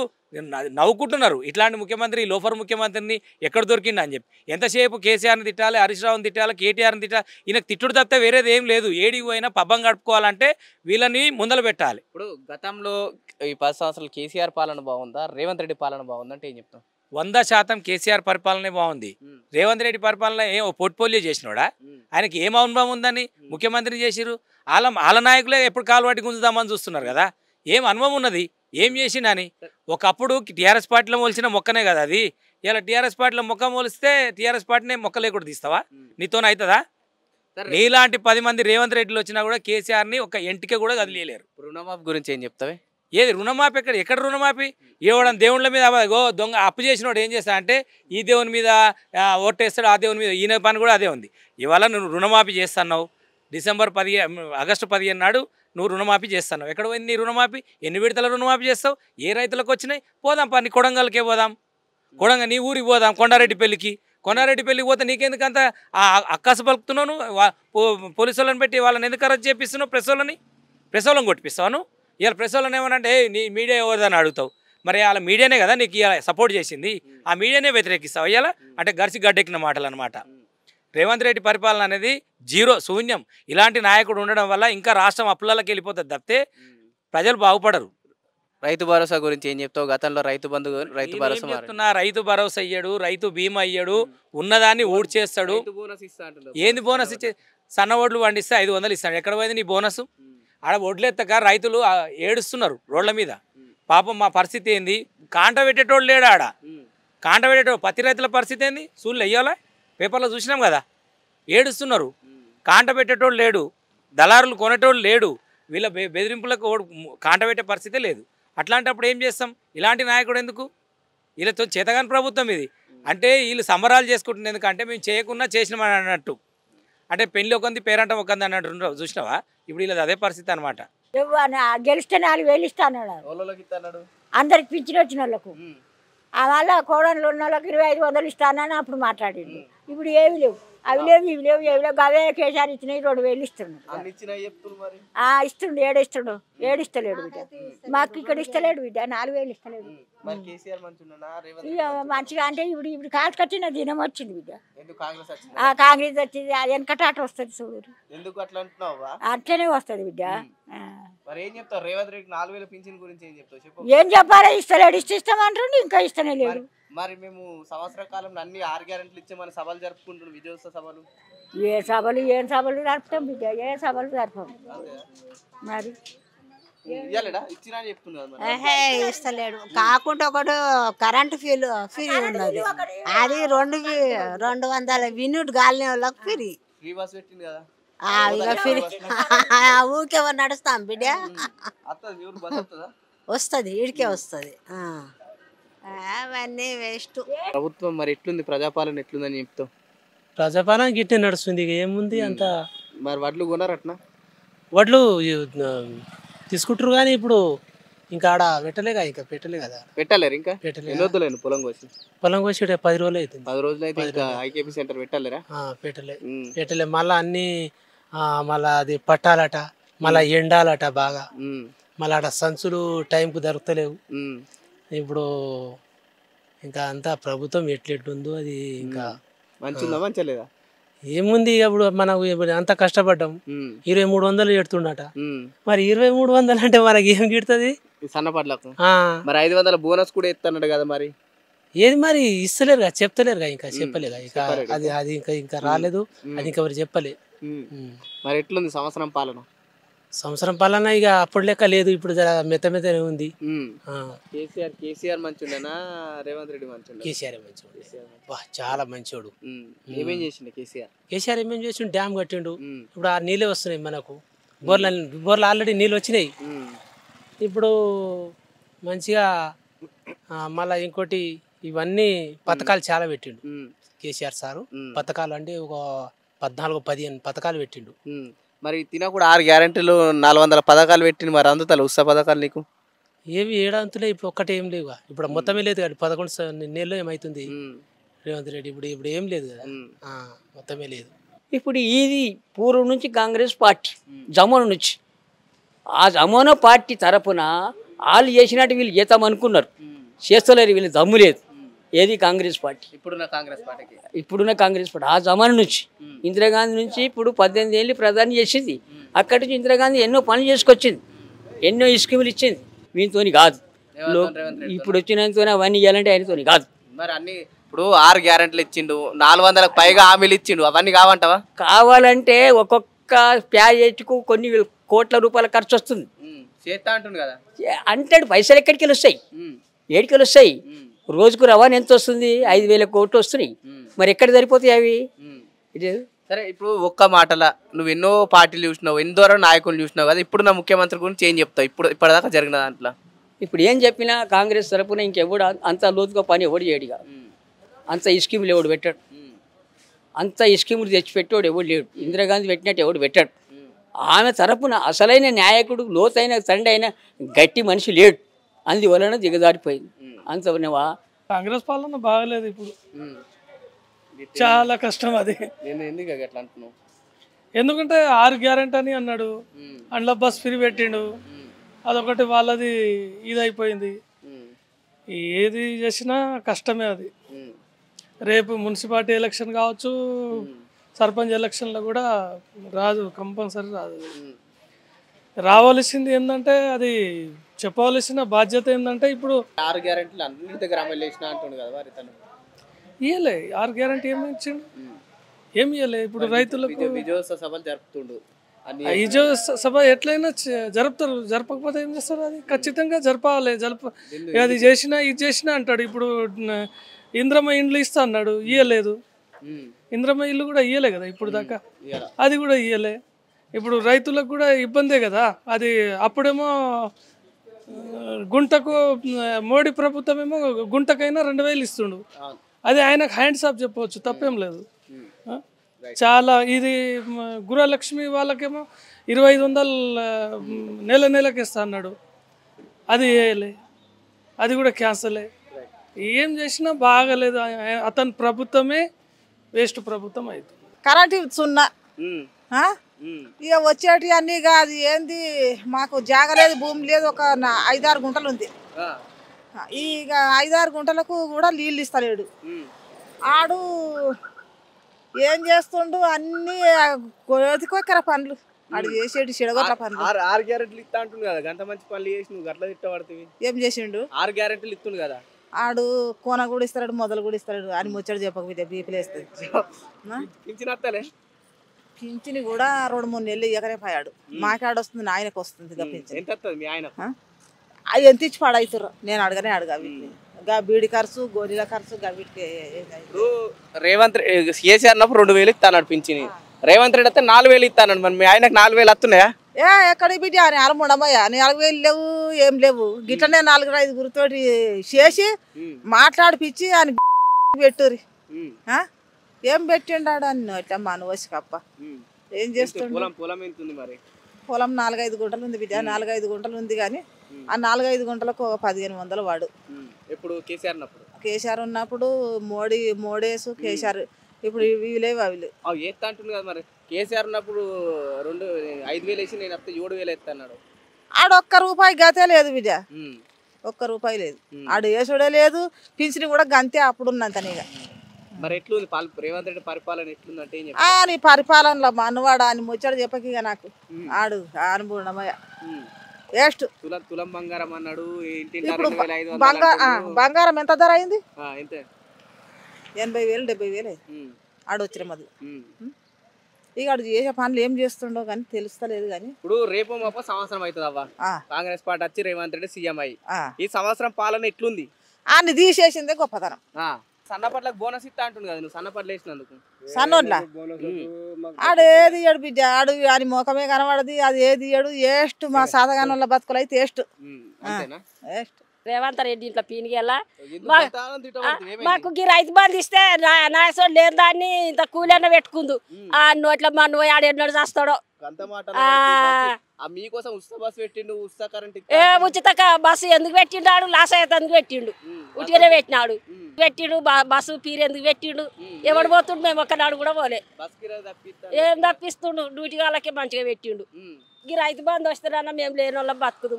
నవ్వుకుంటున్నారు. ఇట్లాంటి ముఖ్యమంత్రి, లోఫర్ ముఖ్యమంత్రిని ఎక్కడ దొరికింది అని చెప్పి. ఎంతసేపు కేసీఆర్ని తిట్టాలి, హరీష్ రావుని తిట్టాలి, కేటీఆర్ని తిట్టాలి. ఈయనకు తిట్టుడు తప్పితే వేరేది ఏం లేదు. ఏడికి పోయినా పబ్బం గడుపుకోవాలంటే వీళ్ళని ముందలు పెట్టాలి.
ఇప్పుడు గతంలో ఈ 10 సంవత్సరాలు కేసీఆర్ పాలన బాగుందా, రేవంత్ రెడ్డి పాలన బాగుందా అంటే ఏం చెప్తాం?
100% కేసీఆర్ పరిపాలనే బాగుంది. రేవంత్ రెడ్డి పరిపాలన ఏం పోర్ట్ఫోలియో చేసినోడా? ఆయనకి ఏం అనుభవం ఉందని ముఖ్యమంత్రిని చేసిరు? వాళ్ళ నాయకులే ఎప్పుడు కాలు పట్టి గుంజుదామని చూస్తున్నారు కదా. ఏం అనుభవం ఉన్నది, ఏం చేసిందని? ఒకప్పుడు టీఆర్ఎస్ పార్టీలో మొలిచిన మొక్కనే కదా అది. ఇలా టీఆర్ఎస్ పార్టీలో మొక్క మొలిస్తే టీఆర్ఎస్ పార్టీనే మొక్క లేకుండా తీస్తావా? నీతోనే అవుతుందా? నీలాంటి 10 మంది రేవంత్ రెడ్డిలు వచ్చినా కూడా కేసీఆర్ని ఒక ఎంటిక కూడా కదిలేయలేరు.
రుణమాఫీ గురించి ఏం చెప్తావే?
ఏది రుణమాఫీ? ఎక్కడ రుణమాఫీ? ఇవ్వడం దేవుళ్ళ మీద దొంగ అప్పు చేసినోడు ఏం చేస్తా అంటే ఈ దేవుని మీద ఓటేస్తాడు, ఆ దేవుని మీద. ఈయన పని కూడా అదే ఉంది. ఇవాళ నువ్వు రుణమాఫీ చేస్తున్నావు, ఆగస్టు 15 నాడు నువ్వు రుణమాఫీ చేస్తున్నావు. ఎక్కడ పోయింది నీ రుణమాఫీ? ఎన్ని విడతల రుణమాఫీ చేస్తావు? ఏ రైతులకు వచ్చినాయి? పోదాం పని కొడంగల్కే పోదాం, నీ ఊరికి పోదాం, కొండారెడ్డి పెళ్ళికి పోతే నీకెందుకంత అక్కసు పలుకుతున్నావు? పోలీసు వాళ్ళని పెట్టి వాళ్ళని ఎందుకు అరెస్ట్ చేపిస్తున్నావు? ప్రెస్ వాళ్ళని కొట్టిపిస్తావు. ఇవాళ ప్రెస్ వాళ్ళని ఏమనంటే నీ మీడియా ఎవరిదని అడుగుతావు. మరి వాళ్ళ మీడియానే కదా నీకు ఇలా సపోర్ట్ చేసింది, ఆ మీడియానే వ్యతిరేకిస్తావు ఇవాళ అంటే గడిచి గడ్డెక్కిన మాటలు అనమాట. రేవంత్ రెడ్డి పరిపాలన అనేది జీరో, శూన్యం. ఇలాంటి నాయకుడు ఉండడం వల్ల ఇంకా రాష్ట్రం అప్పులకి వెళ్ళిపోతుంది తప్పితే ప్రజలు బాగుపడరు.
రైతు భరోసా గురించి ఏం చెప్తావు? గతంలో రైతు బంధు, రైతు భరోసా
చెప్తున్నా, రైతు భరోసా అయ్యాడు, రైతు బీమా అయ్యాడు, ఉన్నదాన్ని ఊడ్చేస్తాడు. ఏంది బోనస్ ఇచ్చే? సన్న ఓట్లు పండిస్తే 500 ఇస్తాడు. ఎక్కడ పోయింది నీ బోనస్? ఆడ ఒడ్లెత్తక రైతులు ఏడుస్తున్నారు రోడ్ల మీద. పాపం మా పరిస్థితి ఏంది? కాంట పెట్టేటోళ్ళు లేడు ఆడ. కాంట పెట్టేటోళ్ళు పత్తి రైతుల పరిస్థితి ఏంది? సూళ్ళు వెయ్యాలా? పేపర్లో చూసినాం కదా, ఏడుస్తున్నారు. కాంట పెట్టేటోళ్ళు లేడు, దళారులు కొనేటోళ్ళు లేడు, వీళ్ళ బెదిరింపులకు కాంట పెట్టే పరిస్థితే లేదు. అట్లాంటప్పుడు ఏం చేస్తాం? ఇలాంటి నాయకుడు ఎందుకు? వీళ్ళతో చేతగాని ప్రభుత్వం ఇది. అంటే వీళ్ళు సంబరాలు చేసుకుంటున్నారు ఎందుకంటే మేము చేయకున్నా చేసినామని అన్నట్టు. అంటే పెళ్లి ఒకంది పేరంట ఒకంది అన్నట్టు చూసినావా? ఇప్పుడు వీళ్ళది అదే పరిస్థితి అనమాట.
గెలిస్తే 4000 ఇస్తాను అందరికి పింఛన్ వచ్చిన వాళ్ళకు. వాళ్ళ కోడళ్ళు ఉన్న వాళ్ళకి 2500 ఇస్తానని అప్పుడు మాట్లాడిండు. ఇప్పుడు ఏమి లేవు, అవి లేవు, ఇవి లేవు, ఏవి లేవు. అవే కేసీఆర్ ఇచ్చినాయి 2000 ఇస్తున్నాడు. ఇస్తుండు, ఏడిస్తలేడు బిడ్డ. మాకు ఇక్కడ ఇస్తలేడు బిడ్డ, 4000 ఇస్తలేడు. మంచిగా అంటే ఇప్పుడు కాసుకొచ్చిన దినం వచ్చింది బిడ్డ. కాంగ్రెస్ వచ్చింది, అది వెనకటాట వస్తుంది చూడు. అట్లనే వస్తుంది బిడ్డ. ఏం చెప్పారా? ఇస్తలేడు, ఇస్తామంటారు, ఇంకా ఇస్తనే లేడు.
మరి మేము సంవత్సర కాలంలో అన్ని 6 గ్యారెంటీలు ఇచ్చామని సభలు జరుపుకుంటున్నాం, విజయోత్సవ సభలు.
ఏం సభలు జరుపుతాం బిడ్డ, ఏ సభలు జరపం. మరి
ఇస్తలేడు. కాకుండా ఒకడు కరెంటు ఫ్రీ ఉన్నది, అది 200 యూనిట్ గాలిన వాళ్ళకి ఫ్రీ. ఊరికే నడుస్తాం బిడ్డ, వస్తుంది, ఇడికే వస్తుంది. అవన్నీ వేస్ట్.
ప్రభుత్వం మరి ఎట్లుంది, ప్రజాపాలన ఎట్లుందని చెప్తావు?
ప్రజాపాలన గిట్టే నడుస్తుంది, ఇక ఏముంది అంత.
మరి వడ్లు కొనారట్నా?
వడ్లు తీసుకుంటారు కానీ ఇప్పుడు ఇంకా ఆడ పెట్టలేగా, ఇంకా పెట్టలే కదా.
పెట్టలేరు ఇంకా? పెట్టలేదు. పొలం కోసి
10 రోజులు అవుతుంది.
10 రోజులు అయితే ఐకేపీ సెంటర్ పెట్టలేరా?
పెట్టలే. మళ్ళీ అన్ని మళ్ళా అది పట్టాలట, మళ్ళా ఎండాలట బాగా, మళ్ళీ ఆడ సంచులు టైంకు దొరకలేవు. ఇప్పుడు ఇంకా అంతా ప్రభుత్వం ఎట్లెట్లుందో అది ఇంకా
మంచిగా మంచలేదా?
ఏముంది ఇప్పుడు మనకు అంత కష్టపడ్డాం, 2300 పెడుతుండట. మరి 2300 అంటే మనకి ఏం గిడుతుంది
సన్నపడ్లకు? మరి 500 బోనస్ కూడా ఇస్తున్నాడు కదా, మరి
ఏది మరి ఇస్తలేరు కదా, చెప్తలేరుగా, ఇంకా చెప్పలేగా. ఇక అది ఇంకా రాలేదు, అది ఇంకా ఎవరు చెప్పలే.
మరి ఎట్లుంది సంవత్సరం పాలన?
సంవత్సరం పాలన ఇక అప్పుడు లెక్క లేదు, ఇప్పుడు మెత్తనే ఉంది.
కేసీఆర్ మంచిగా, రేవంత్ రెడ్డి మంచిగా?
కేసీఆర్ మంచిగా, చాలా మంచోడు.
ఏమేం చేసిండు
కేసీఆర్? ఏమేం చేసిండు? డ్యామ్ కట్టిండు. ఇప్పుడు ఆ నీళ్ళే వస్తున్నాయి మనకు, బోర్లు ఆల్రెడీ నీళ్ళు వచ్చినాయి. ఇప్పుడు మంచిగా మళ్ళీ ఇంకోటి ఇవన్నీ పథకాలు చాలా పెట్టిండు కేసీఆర్ సారు. పథకాలు అంటే ఒక 14-15 పథకాలు పెట్టిండు.
మరి తిన కూడా 6 గ్యారెంటీలు 400 పథకాలు పెట్టిండు. మరి అందుతలే ఉత్సవ పథకాలు నీకు
ఏవి ఏడంతులే ఇప్పుడు ఒక్కటే ఏం లేవు. ఇప్పుడు మొత్తమే లేదు కదా 11 నెలలో ఏమవుతుంది రేవంత్ రెడ్డి ఇప్పుడు ఏం లేదు కదా మొత్తమే లేదు.
ఇప్పుడు ఇది పూర్వం నుంచి కాంగ్రెస్ పార్టీ జమానా నుంచి ఆ జమానా పార్టీ తరపున వాళ్ళు చేసినట్టు వీళ్ళు చేద్దాం అనుకున్నారు, చేస్తలేరు, వీళ్ళు దమ్ము లేదు. ఏది కాంగ్రెస్ పార్టీ
ఇప్పుడున్న కాంగ్రెస్ పార్టీకి
ఇప్పుడున్న కాంగ్రెస్ పార్టీ ఆ జమానా నుంచి ఇందిరాగాంధీ నుంచి ఇప్పుడు 18 ఏళ్ళు ప్రధాని చేసింది. అక్కడి నుంచి ఇందిరాగాంధీ ఎన్నో పనులు చేసుకొచ్చింది, ఎన్నో స్కీములు ఇచ్చింది. వీనితోని కాదు, ఇప్పుడు వచ్చినంతో అవన్నీ ఇవ్వాలంటే ఆయనతోని కాదు.
మరి అన్ని ఇప్పుడు 6 గ్యారెంటీలు ఇచ్చిండు, 400కు పైగా హామీలు ఇచ్చిండు, అవన్నీ కావంటావా?
కావాలంటే ఒక్కొక్క ప్యాకెట్కు కొన్ని కోట్ల రూపాయల ఖర్చు వస్తుంది.
చేస్తా అంటుంది కదా
అంటే పైసలు ఎక్కడికి వస్తాయి, ఏడికి వస్తాయి? రోజుకు రవాణా ఎంత వస్తుంది? 5,000 కోట్లు వస్తున్నాయి. మరి ఎక్కడ సరిపోతాయి అవి?
సరే, ఇప్పుడు ఒక్క మాటల నువ్వు ఎన్నో పార్టీలు చూసినావు, ఎందరో నాయకులు చూసినావు కదా, ఇప్పుడు నా ముఖ్యమంత్రి గురించి ఏం చెప్తావు? ఇప్పటిదాకా జరిగిన దాంట్లో
ఇప్పుడు ఏం చెప్పినా కాంగ్రెస్ తరపున ఇంకెవడు అంత లోతుగా పని ఎవడు చేయడుగా. అంత స్కీములు ఎవడు పెట్టాడు, అంత స్కీములు తెచ్చిపెట్టేవాడు ఎవడు లేడు. ఇందిరాగాంధీ పెట్టినట్టు ఎవడు పెట్టాడు. ఆమె తరపున అసలైన నాయకుడు, లోతైన తండ్రి అయిన గట్టి మనిషి లేడు. అందువలన దిగజారిపోయింది. అంతవా
కాంగ్రెస్ పాలన బాగలేదు, ఇప్పుడు చాలా కష్టం అది. ఎందుకంటే 6 గ్యారెంటీ అని అన్నాడు, అందులో బస్ ఫ్రీ పెట్టిండు, అదొకటి వాళ్ళది ఇదైపోయింది. ఏది చేసినా కష్టమే అది. రేపు మున్సిపాలిటీ ఎలక్షన్ కావచ్చు, సర్పంచ్ ఎలక్షన్లో కూడా రాదు, కంపల్సరీ రాదు. రావాల్సింది ఏంటంటే అది చెప్పవలసిన బాధ్యత ఏంటంటే ఇప్పుడు
6 గ్యారెంటీలు అన్ని దగ్గర అమలు చేసిన అంటుండు కదా, మరి తను
ఇయ్యలే 6 గ్యారెంటీ ఏమి ఇచ్చిండు, ఏమి ఇయ్యలే. ఇప్పుడు రైతులకు
విజయోత్సవ సభలు జరుపుతుండు.
విజయోత్సవ సభ ఎట్లయినా జరుపుతారు, జరపకపోతే ఏం చేస్తారు? అది ఖచ్చితంగా జరపాలి. అది చేసినా ఇది చేసినా అంటాడు. ఇప్పుడు ఇంద్రమ్మ ఇండ్లు ఇస్తా అన్నాడు, ఇయ్యలేదు. ఇంద్రమ్మ ఇల్లు కూడా ఇయ్యలే కదా ఇప్పుడు దాకా, అది కూడా ఇయ్యలే. ఇప్పుడు రైతులకు కూడా ఇబ్బందే కదా అది. అప్పుడేమో గుంటకు మోడీ ప్రభుత్వం ఏమో గుంటకైనా 2,000 ఇస్తుండు. అది ఆయనకు హ్యాండ్స్ ఆఫ్ చెప్పవచ్చు, తప్పేం లేదు. చాలా ఇది గృహలక్ష్మి వాళ్ళకేమో 2,500 నెలకి ఇస్తా అన్నాడు, అది వేయలే, అది కూడా క్యాన్సలే. ఏం చేసినా బాగలేదు. అతని ప్రభుత్వమే వేస్ట్ ప్రభుత్వం అవుతుంది.
కరెంటు సున్నా, ఇక వచ్చేటి అన్నీ కాదు. ఏంది మాకు జాగలేదు, భూమి లేదు, ఒక 5-6 గుంటలు ఉంది. ఇక 5-6 గుంటలకు కూడా నీళ్ళు ఇస్తలేడు. ఆడు ఏం చేస్తుండు, అన్ని కోతికొక్కర పనులు ఆడు చేసేటి చెడగొట్ల పనులు.
6 గ్యారెంటీలు ఇస్తా అంటుంది కదా, గంట మంచి పనులు చేసి నువ్వు గట్ల తిట్టబడుతుంది.
ఏం చేసిండు?
6 గ్యారెంటీలు ఇస్తుంది కదా.
ఆడు కోన కూడా ఇస్తాడు, మొదలు కూడా ఇస్తాడు అని ముచ్చడు చెప్పకపోతే బీపీలేస్తుంది. పింఛని కూడా 2-3 నెలలు ఇయ్యకనే పోయాడు. మాకాడు వస్తుంది, ఆయనకు వస్తుంది. అవి ఎంత ఇచ్చి పాడవుతారు నేను అడగనే అడగా. బీడి ఖర్చు, గోళీల ఖర్చు, వీటికి.
రేవంత్ కేసీఆర్ అన్నప్పుడు 2,000 ఇస్తాను పింఛని, రేవంత్ రెడ్డి అయితే 4,000 ఇస్తాను. మరి మీ ఆయనకు 4,000 వస్తున్నాయా?
ఎక్కడ బిడ్డ అని అలముండమయ్యా, 4,000 లేవు, ఏం లేవు. గిట్లనే 4-5 తోటి చేసి మాట్లాడిపిచ్చి అని పెట్టురి. ఏం పెట్టిండాడు అని అట్లా మన వసికప్ప ఏం చేస్తుండు? పొలం 4-5 గుంటలు ఉంది బిడ్డ, 4-5 గుంటలు ఉంది. కానీ ఆ 4-5 గుంటలకు 1,500 వాడు.
ఎప్పుడు
కేసీఆర్ ఉన్నప్పుడు మోడేసు కేసీఆర్. ఇప్పుడు ఇవి లేవు, అవి లేవు.
అంటుంది కదా. మరి కేసీఆర్ ఉన్నప్పుడు 5,000 వేసి నేను వస్తే 7,000 ఎత్తన్నాడు.
ఆడ ₹1 గతే లేదు బిడ్డ, ₹1 లేదు. ఆడు వేసుడే లేదు, పింఛని కూడా గంతే అప్పుడు ఉన్నంతనే.
మరి ఎట్లుంది రేవంత్ రెడ్డి పరిపాలన ఎట్లుంది అంటే
నీ పరిపాలనలో మనవాడా అని ముచ్చట చెప్పకి నాకు ఆడు అనుభూడమయ్య వేస్ట్.
తులం బంగారం అన్నాడు.
బంగారం ఎంత ధర అయింది? 80,000 70,000 ఆడు వచ్చిన మొదలు. ఇక ఆడు చేసే పనులు ఏం చేస్తుండో కానీ తెలుస్తలేదు. కానీ
ఇప్పుడు రేపు మాపో సంవత్సరం అవుతుంది అవ్వ, కాంగ్రెస్ పార్టీ వచ్చి రేవంత్ రెడ్డి సీఎం అయ్యి. ఈ సంవత్సరం పాలన ఎట్లుంది?
అన్ని తీసేసిందే గొప్పతనం.
సన్నపట్లకు బోనస్ ఇస్తా అంటుంది కదా, నువ్వు సన్నపట్లు వేసినందుకు.
సన్నోడ్లా ఆడు ఏది ఇయ్యడు బిడ్డ, ఆడు అని ముఖమే కనబడది. అది ఏది ఇయ్యడు. ఏస్ట్ మా సాధగానంలో బతుకులు అయితే ఏస్ట్.
రేవంత్ రెడ్డి ఇంట్లో పీనిగెలా మాకు ఈ రైతు బంధు ఇస్తే నాయసోడు లేని దాన్ని ఇంత కూలన్న పెట్టుకుందు ఆ నోట్ల మన ఆడ ఎన్నడు చేస్తాడో
మీకోసం ఉచిత బస్సు పెట్టిండు ఉచిత కరెంట్
ఉచిత బస్సు ఎందుకు పెట్టిండాడు లాస్ అయితే ఎందుకు పెట్టిండు ఉట్టిగానే పెట్టినాడు పెట్టిండు బస్సు పీరు ఎందుకు పెట్టిండు ఎవడు పోతుండు మేము ఒక్కనాడు కూడా పోలే ఏం తప్పిస్తుండు డ్యూటీ వాళ్ళకే మంచిగా పెట్టిండు ఈ రైతు బంధు వస్తారన్నా మేము లేని వాళ్ళం బతుకుదు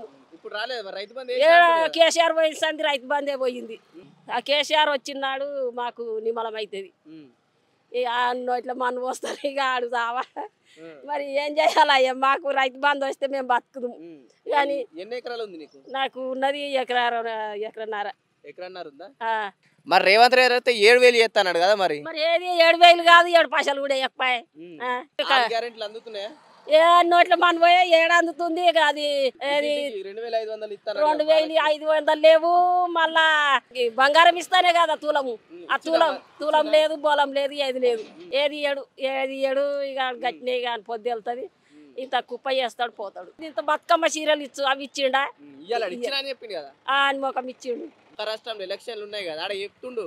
కేసీఆర్ పోయింది రైతు బంధే పోయింది ఆ కేసీఆర్ వచ్చినాడు మాకు నిమ్మలం అవుతుంది ఇట్లా మన వస్తారు ఇక ఆడుదావా మరి ఏం చేయాలయ్యా మాకు రైతు బంధు వస్తే మేము బతుకుదాం కానీ
ఎన్ని ఎకరాలు ఉంది నీకు
నాకు ఉన్నది ఎకరన్నర
ఉందా మరి రేవంత్ రెడ్డి అయితే 7,000 చేస్తాడు కదా మరి
ఏది 7,000 కాదు 7 పైసలు కూడా ఎక్కువ
గ్యారెంటీలు అందుతున్నాయా
ఏ నోట్ల మన పోయే ఏడు అందుతుంది అది 2,500 లేవు మళ్ళా బంగారం ఇస్తానే కదా తులము ఆ తులం లేదు బోలం లేదు ఏది ఏడు ఇక గట్టినే కానీ పొద్దు వెళ్తుంది ఇంత కుప్ప చేస్తాడు పోతాడు ఇంత బతుకమ్మ చీరలు అవి ఇచ్చిండా అని ముఖం ఇచ్చిండు
రాష్ట్రంలో ఎలక్షన్లు ఉన్నాయి కదా ఆడ చెప్తుండు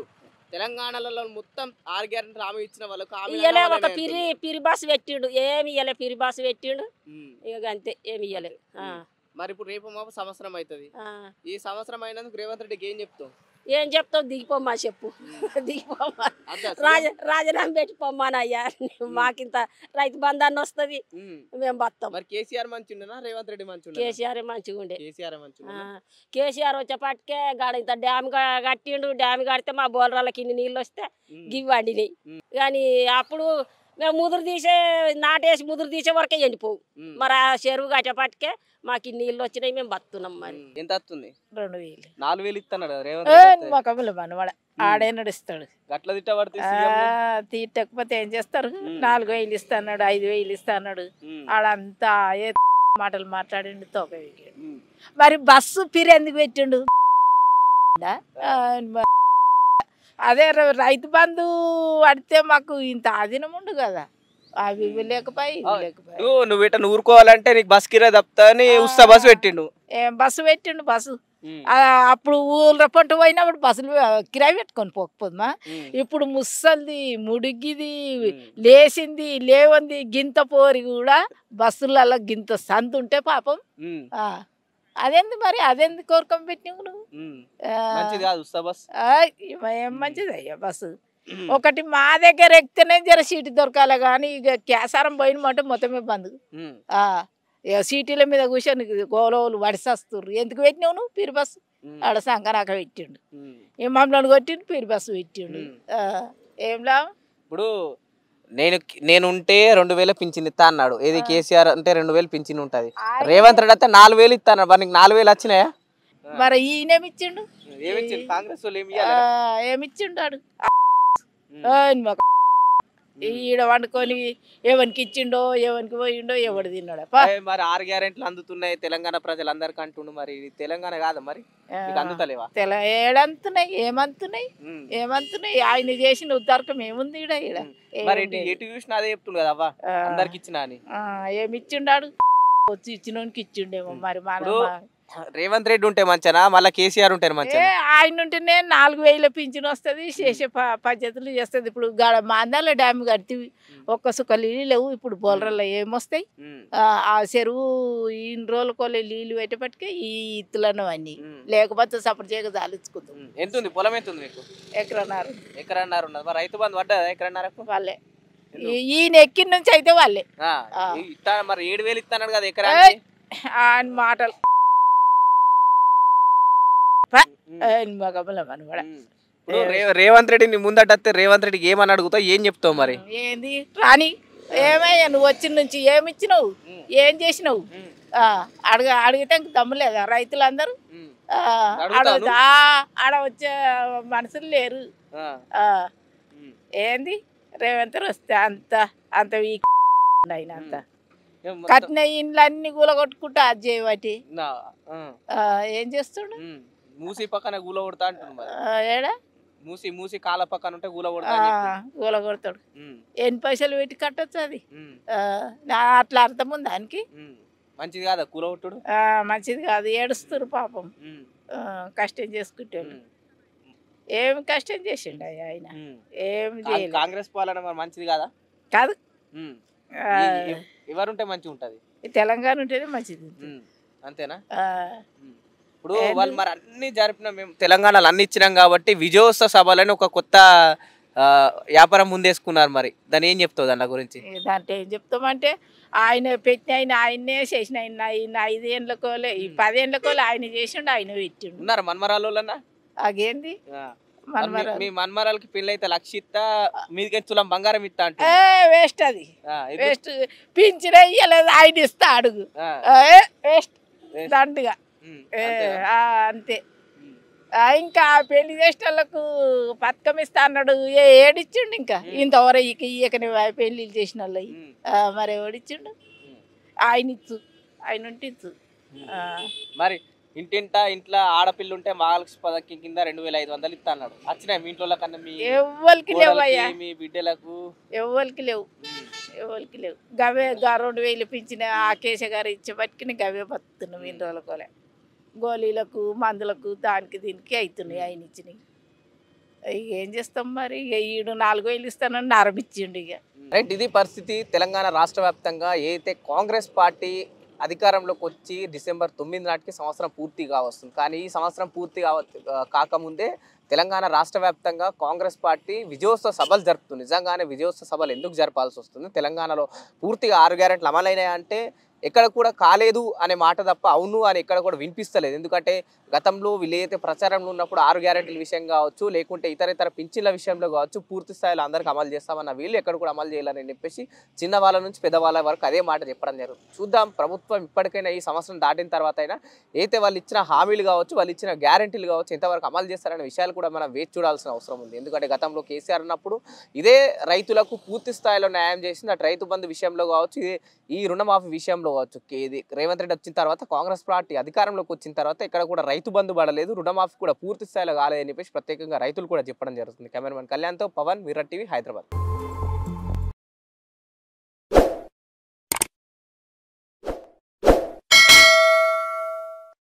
తెలంగాణలో మొత్తం 6 గ్యారెంటీ హామీ ఇచ్చిన వాళ్ళకు
ఇయ్యలే ఒక పిరి బస్సు పెట్టిండు ఏమి ఇయ్యలే పిరి బస్సు పెట్టిండు ఇక అంతే ఏమి ఇయ్యలే
మరి ఇప్పుడు రేపు మాకు సంవత్సరం అవుతుంది ఈ సంవత్సరం అయినందుకు రేవంత్ రెడ్డికి ఏం చెప్తావు
ఏం చెప్తావు దిగిపోమ్మా చెప్పు దిగిపోమ్మా రాజీనామా పెట్టి పొమ్మానయ్యా మాకింత రైతు బంధాన్ని వస్తుంది మేము బతాం
మరి కేసీఆర్ మంచిగా రేవంత్ రెడ్డి మంచిగా
కేసీఆర్ మంచిగా ఉండే కేసీఆర్ వచ్చేపాటికే గాడ ఇంత డ్యామ్ కట్టిండు డ్యామ్ కడితే మా బోలరాలకి ఇన్ని నీళ్ళు వస్తే గివి వండినాయి కానీ అప్పుడు మేము ముదురు తీసే నాటేసి ముదురు తీసే వరకే ఎండిపోవు మరి ఆ చెరువు కట్టేపాటికే మాకు నీళ్ళు వచ్చినాయి మేము బతున్నాం మరి
ఎంత వస్తుంది
2,000
4,000 ఇస్తున్నాడు
మొక్కలు మనవాడ ఆడే నడుస్తాడు
గట్ల తిట్టబడితే
తీట్టకపోతే ఏం చేస్తారు 4,000 ఇస్తాడు 5,000 ఇస్తాడు ఆడంతా ఏ మాటలు మాట్లాడిండు తోక మరి బస్సు పిరి ఎందుకు పెట్టిండు అదే రైతు బంధు పడితే మాకు ఇంత ఆధీనం ఉండు కదా అవి లేకపోయి
నువ్వు ఇట్లా ఊరుకోవాలంటే నీకు బస్ కిరాయి తప్పుతా అని ఉస్తా బస్సు పెట్టిండు
బస్సు పెట్టిండు బస్సు అప్పుడు ఊళ్ళ పంట పోయినప్పుడు బస్సులు కిరాయి పెట్టుకొని పోకపోదుమా ఇప్పుడు ముసలిది ముడిగిది లేచింది లేవంది గింత పోరి కూడా బస్సులలో గింత సంత ఉంటే పాపం అదేంది మరి అదేంది కోరుకం పెట్టినావు నువ్వు ఏం మంచిది అయ్యా బస్సు ఒకటి మా దగ్గర ఎక్కితేనే జర సీటు దొరకాలి కానీ ఇక కేసారం పోయినమంటే మొత్తమే బంద్ సీటీల మీద కూర్చొని గోలోలు వడిసేస్తుర్రు ఎందుకు పెట్టినావు నువ్వు పీరు బస్సు ఆడ సంకనాక పెట్టిండు ఈ మమ్మల్ని కొట్టిండు పీరు బస్సు పెట్టిండు ఏం లాభం
ఇప్పుడు నేనుంటే 2,000 పింఛన్ ఇస్తా అన్నాడు ఏది కేసీఆర్ అంటే 2,000 పింఛన్ ఉంటుంది రేవంత్ రెడ్డి అయితే 4,000 ఇస్తా అన్నాడు మరి 4,000 వచ్చినాయా
మరి ఈయనేమిచ్చిండు
కాంగ్రెస్
ఏమిచ్చిండాడు ఈడ వండుకొని ఎవరికి ఇచ్చిండో ఎవరికి పోయిండో ఎవడు తిన్నాడు
మరి 6 గ్యారెంటీలు అందుతున్నాయి తెలంగాణ ప్రజలందరికీ అంటుండు మరి తెలంగాణ కాదా మరి అందుతలేవా
ఏడంతున్నాయి ఏమంతున్నాయి ఆయన చేసిన ఉద్దారకం ఏముంది ఈడ
మరి ఎటు చూసినా అదే చెప్తుండు కదా అవ్వ అందరికి ఇచ్చిన అని
ఏమిచ్చిండాడు వచ్చి ఇచ్చినోనికి ఇచ్చిండేమో మరి
రేవంత్ రెడ్డి ఉంటే మంచినా మళ్ళీ కేసీఆర్ ఉంటే మంచిగా
ఆయన ఉంటేనే 4,000 పింఛన్ వస్తుంది చేసే పద్ధతులు చేస్తుంది ఇప్పుడు మాందాల డ్యామ్ కడితే ఒక్క సుక్క నీళ్ళు లేవు ఇప్పుడు బోలరల్లో ఏమొస్తాయి ఆ చెరువు ఇన్ని రోజులకో నీళ్ళు పెట్టేపటికే ఈ ఇత్తులను అన్ని లేకపోతే సపరేట్ చేయక జాలించుకుందాం
ఎంత ఉంది పొలం ఎంత ఉంది మీకు ఎకరన్నర ఉన్నది మరి రైతు బంధు పడ్డా ఎకరన్నరకు
వాళ్ళే ఈయన ఎక్కిన నుంచి అయితే వాళ్ళే
మరి 7,000 ఇస్తాడు కదా ఎకరా
ఆయన మాటలు
రేవంత్ రెడ్డిని ముందటే రేవంత్ రెడ్డికి ఏమని అడుగుతావు ఏం చెప్తావు మరి
ఏంది రాని ఏమయ్యా నువ్వు వచ్చిన నుంచి ఏమి ఇచ్చినావు ఏం చేసినావు అడిగితే దమ్ము లేదా రైతులందరూ ఆడ వచ్చే మనుషులు లేరు ఏంది రేవంత్ వస్తే అంత వీక్ ఆయన అంత కట్టిన ఇండ్లన్నీ కూలగొట్టుకుంటా అది చేయబట్టి ఏం చేస్తుడు
మూసి పక్కన గూల కొడతా అంటున్నాడు
ఏడా
మూసి కాల పక్కన ఉంటే గూల కొడతా
గూల కొడతాడు ఎన్ని పైసలు పెట్టి కట్టొచ్చు అది అట్లా అర్థం ఉంది దానికి
మంచిది కాదా కూల కొట్టుడు
మంచిది కాదు ఏడుస్తారు పాపం కష్టం చేసుకుంటాడు. ఏమి కష్టం చేసిండు ఆయన, ఏమి చేయలేదు.
కాంగ్రెస్ పాలన మరి మంచిది కాదా?
కాదు,
ఎవరుంటే మంచిగా ఉంటది?
తెలంగాణ ఉంటేనే మంచిది.
అంతేనా? ఇప్పుడు వాళ్ళు మరి అన్ని జరిపినాం, మేము తెలంగాణలో అన్ని ఇచ్చినాం కాబట్టి విజయోత్సవ సభలని ఒక కొత్త వ్యాపారం ముందేసుకున్నారు. మరి దాన్ని ఏం చెప్తావు దాని గురించి?
దాంట్లో ఏం చెప్తామంటే ఆయన పెట్టిన ఆయన్నే చేసిన ఆయన 5 ఏళ్ళకోలే 10 ఏళ్ళకోలే ఆయన చేసిండు, ఆయన పెట్టిండు.
ఉన్నారు మన్మరాళ్ళన్నా?
అగేంది
మీ మన్మరాలకి పెళ్ళి అయితే 1,00,000 ఇస్తా, మీదికి తులం బంగారం ఇస్తా అంటే
వేస్ట్, అది వేస్ట్. పింఛన్ ఇయ్యలేదు, ఆయన ఇస్తా అడుగు, వేస్ట్ దండుగా. అంతే. ఇంకా పెళ్లి చేసిన వాళ్ళకు పథకం ఇస్తా అన్నాడు, ఏడిచ్చిండు. ఇంకా ఇంతవరకు ఇయ్యకనే పెళ్లి చేసిన వాళ్ళు మరి ఎవడిచ్చిండు? ఆయన ఇచ్చు, ఆయన ఉంటే ఇచ్చు.
మరి ఇంట్లో ఆడపిల్ల ఉంటే మహాలక్ష్మి పథకం కింద 2,500 ఇస్తా అన్నాడు. వచ్చినాయి మీ ఇంట్లో కన్నా? మీ
ఎవ్వరికి లేవయ్యా,
మీ బిడ్డలకు
ఎవ్వరికి లేవు, ఎవరికి లేవు. గవే 2,000 పింఛన్ ఆ కేశ గారు ఇచ్చే పట్టుకుని గవే బతున్నాం. ఇన్ని రోజులకోలే గోళీలకు మందులకు దానికి దీనికి అవుతున్నాయి ఆయన ఇచ్చినాయి. ఇక ఏం చేస్తాం మరి? ఇక ఈడు 4,000 ఇస్తానని నరమిచ్చిండు. ఇక
రైట్, ఇది పరిస్థితి. తెలంగాణ రాష్ట్ర వ్యాప్తంగా ఏదైతే కాంగ్రెస్ పార్టీ అధికారంలోకి వచ్చి డిసెంబర్ 9 నాటికి సంవత్సరం పూర్తిగా వస్తుంది. కానీ ఈ సంవత్సరం పూర్తిగా కాకముందే తెలంగాణ రాష్ట్ర వ్యాప్తంగా కాంగ్రెస్ పార్టీ విజయోత్సవ సభలు జరుపుతుంది. నిజంగానే విజయోత్సవ సభలు ఎందుకు జరపాల్సి వస్తుంది? తెలంగాణలో పూర్తిగా 6 గ్యారెంట్లు అమలైనాయంటే ఎక్కడ కూడా కాలేదు అనే మాట తప్ప అవును అని ఎక్కడ కూడా వినిపిస్తలేదు. ఎందుకంటే గతంలో వీళ్ళైతే ప్రచారంలో ఉన్నప్పుడు 6 గ్యారెంటీల విషయం కావచ్చు, లేకుంటే ఇతర పింఛన్ల విషయంలో కావచ్చు, పూర్తి స్థాయిలో అందరికి అమలు చేస్తామన్న వీళ్ళు ఎక్కడ కూడా అమలు చేయాలని చెప్పేసి చిన్న వాళ్ళ నుంచి పెద్దవాళ్ళ వరకు అదే మాట చెప్పడం జరుగుతుంది. చూద్దాం, ప్రభుత్వం ఇప్పటికైనా ఈ సంవత్సరం దాటిన తర్వాత అయినా అయితే వాళ్ళు ఇచ్చిన హామీలు కావచ్చు, వాళ్ళు ఇచ్చిన గ్యారెంటీలు కావచ్చు ఎంతవరకు అమలు చేస్తారనే విషయాలు కూడా మనం వేచి చూడాల్సిన అవసరం ఉంది. ఎందుకంటే గతంలో కేసీఆర్ ఉన్నప్పుడు ఇదే రైతులకు పూర్తి స్థాయిలో న్యాయం చేసింది. అటు రైతు బంధు విషయంలో కావచ్చు, ఈ రుణమాఫీ విషయంలో కావచ్చు. ఇది రేవంత్ రెడ్డి వచ్చిన తర్వాత కాంగ్రెస్ పార్టీ అధికారంలోకి వచ్చిన తర్వాత ఇక్కడ కూడా రైతు బంధు పడలేదు, రుణమాఫీ కూడా పూర్తి స్థాయిలో కాలేదని చెప్పేసి ప్రత్యేకంగా రైతులు కూడా చెప్పడం జరుగుతుంది. కెమెరామెన్ కళ్యాణ్తో పవన్, మిర్రర్ టీవీ, హైదరాబాద్.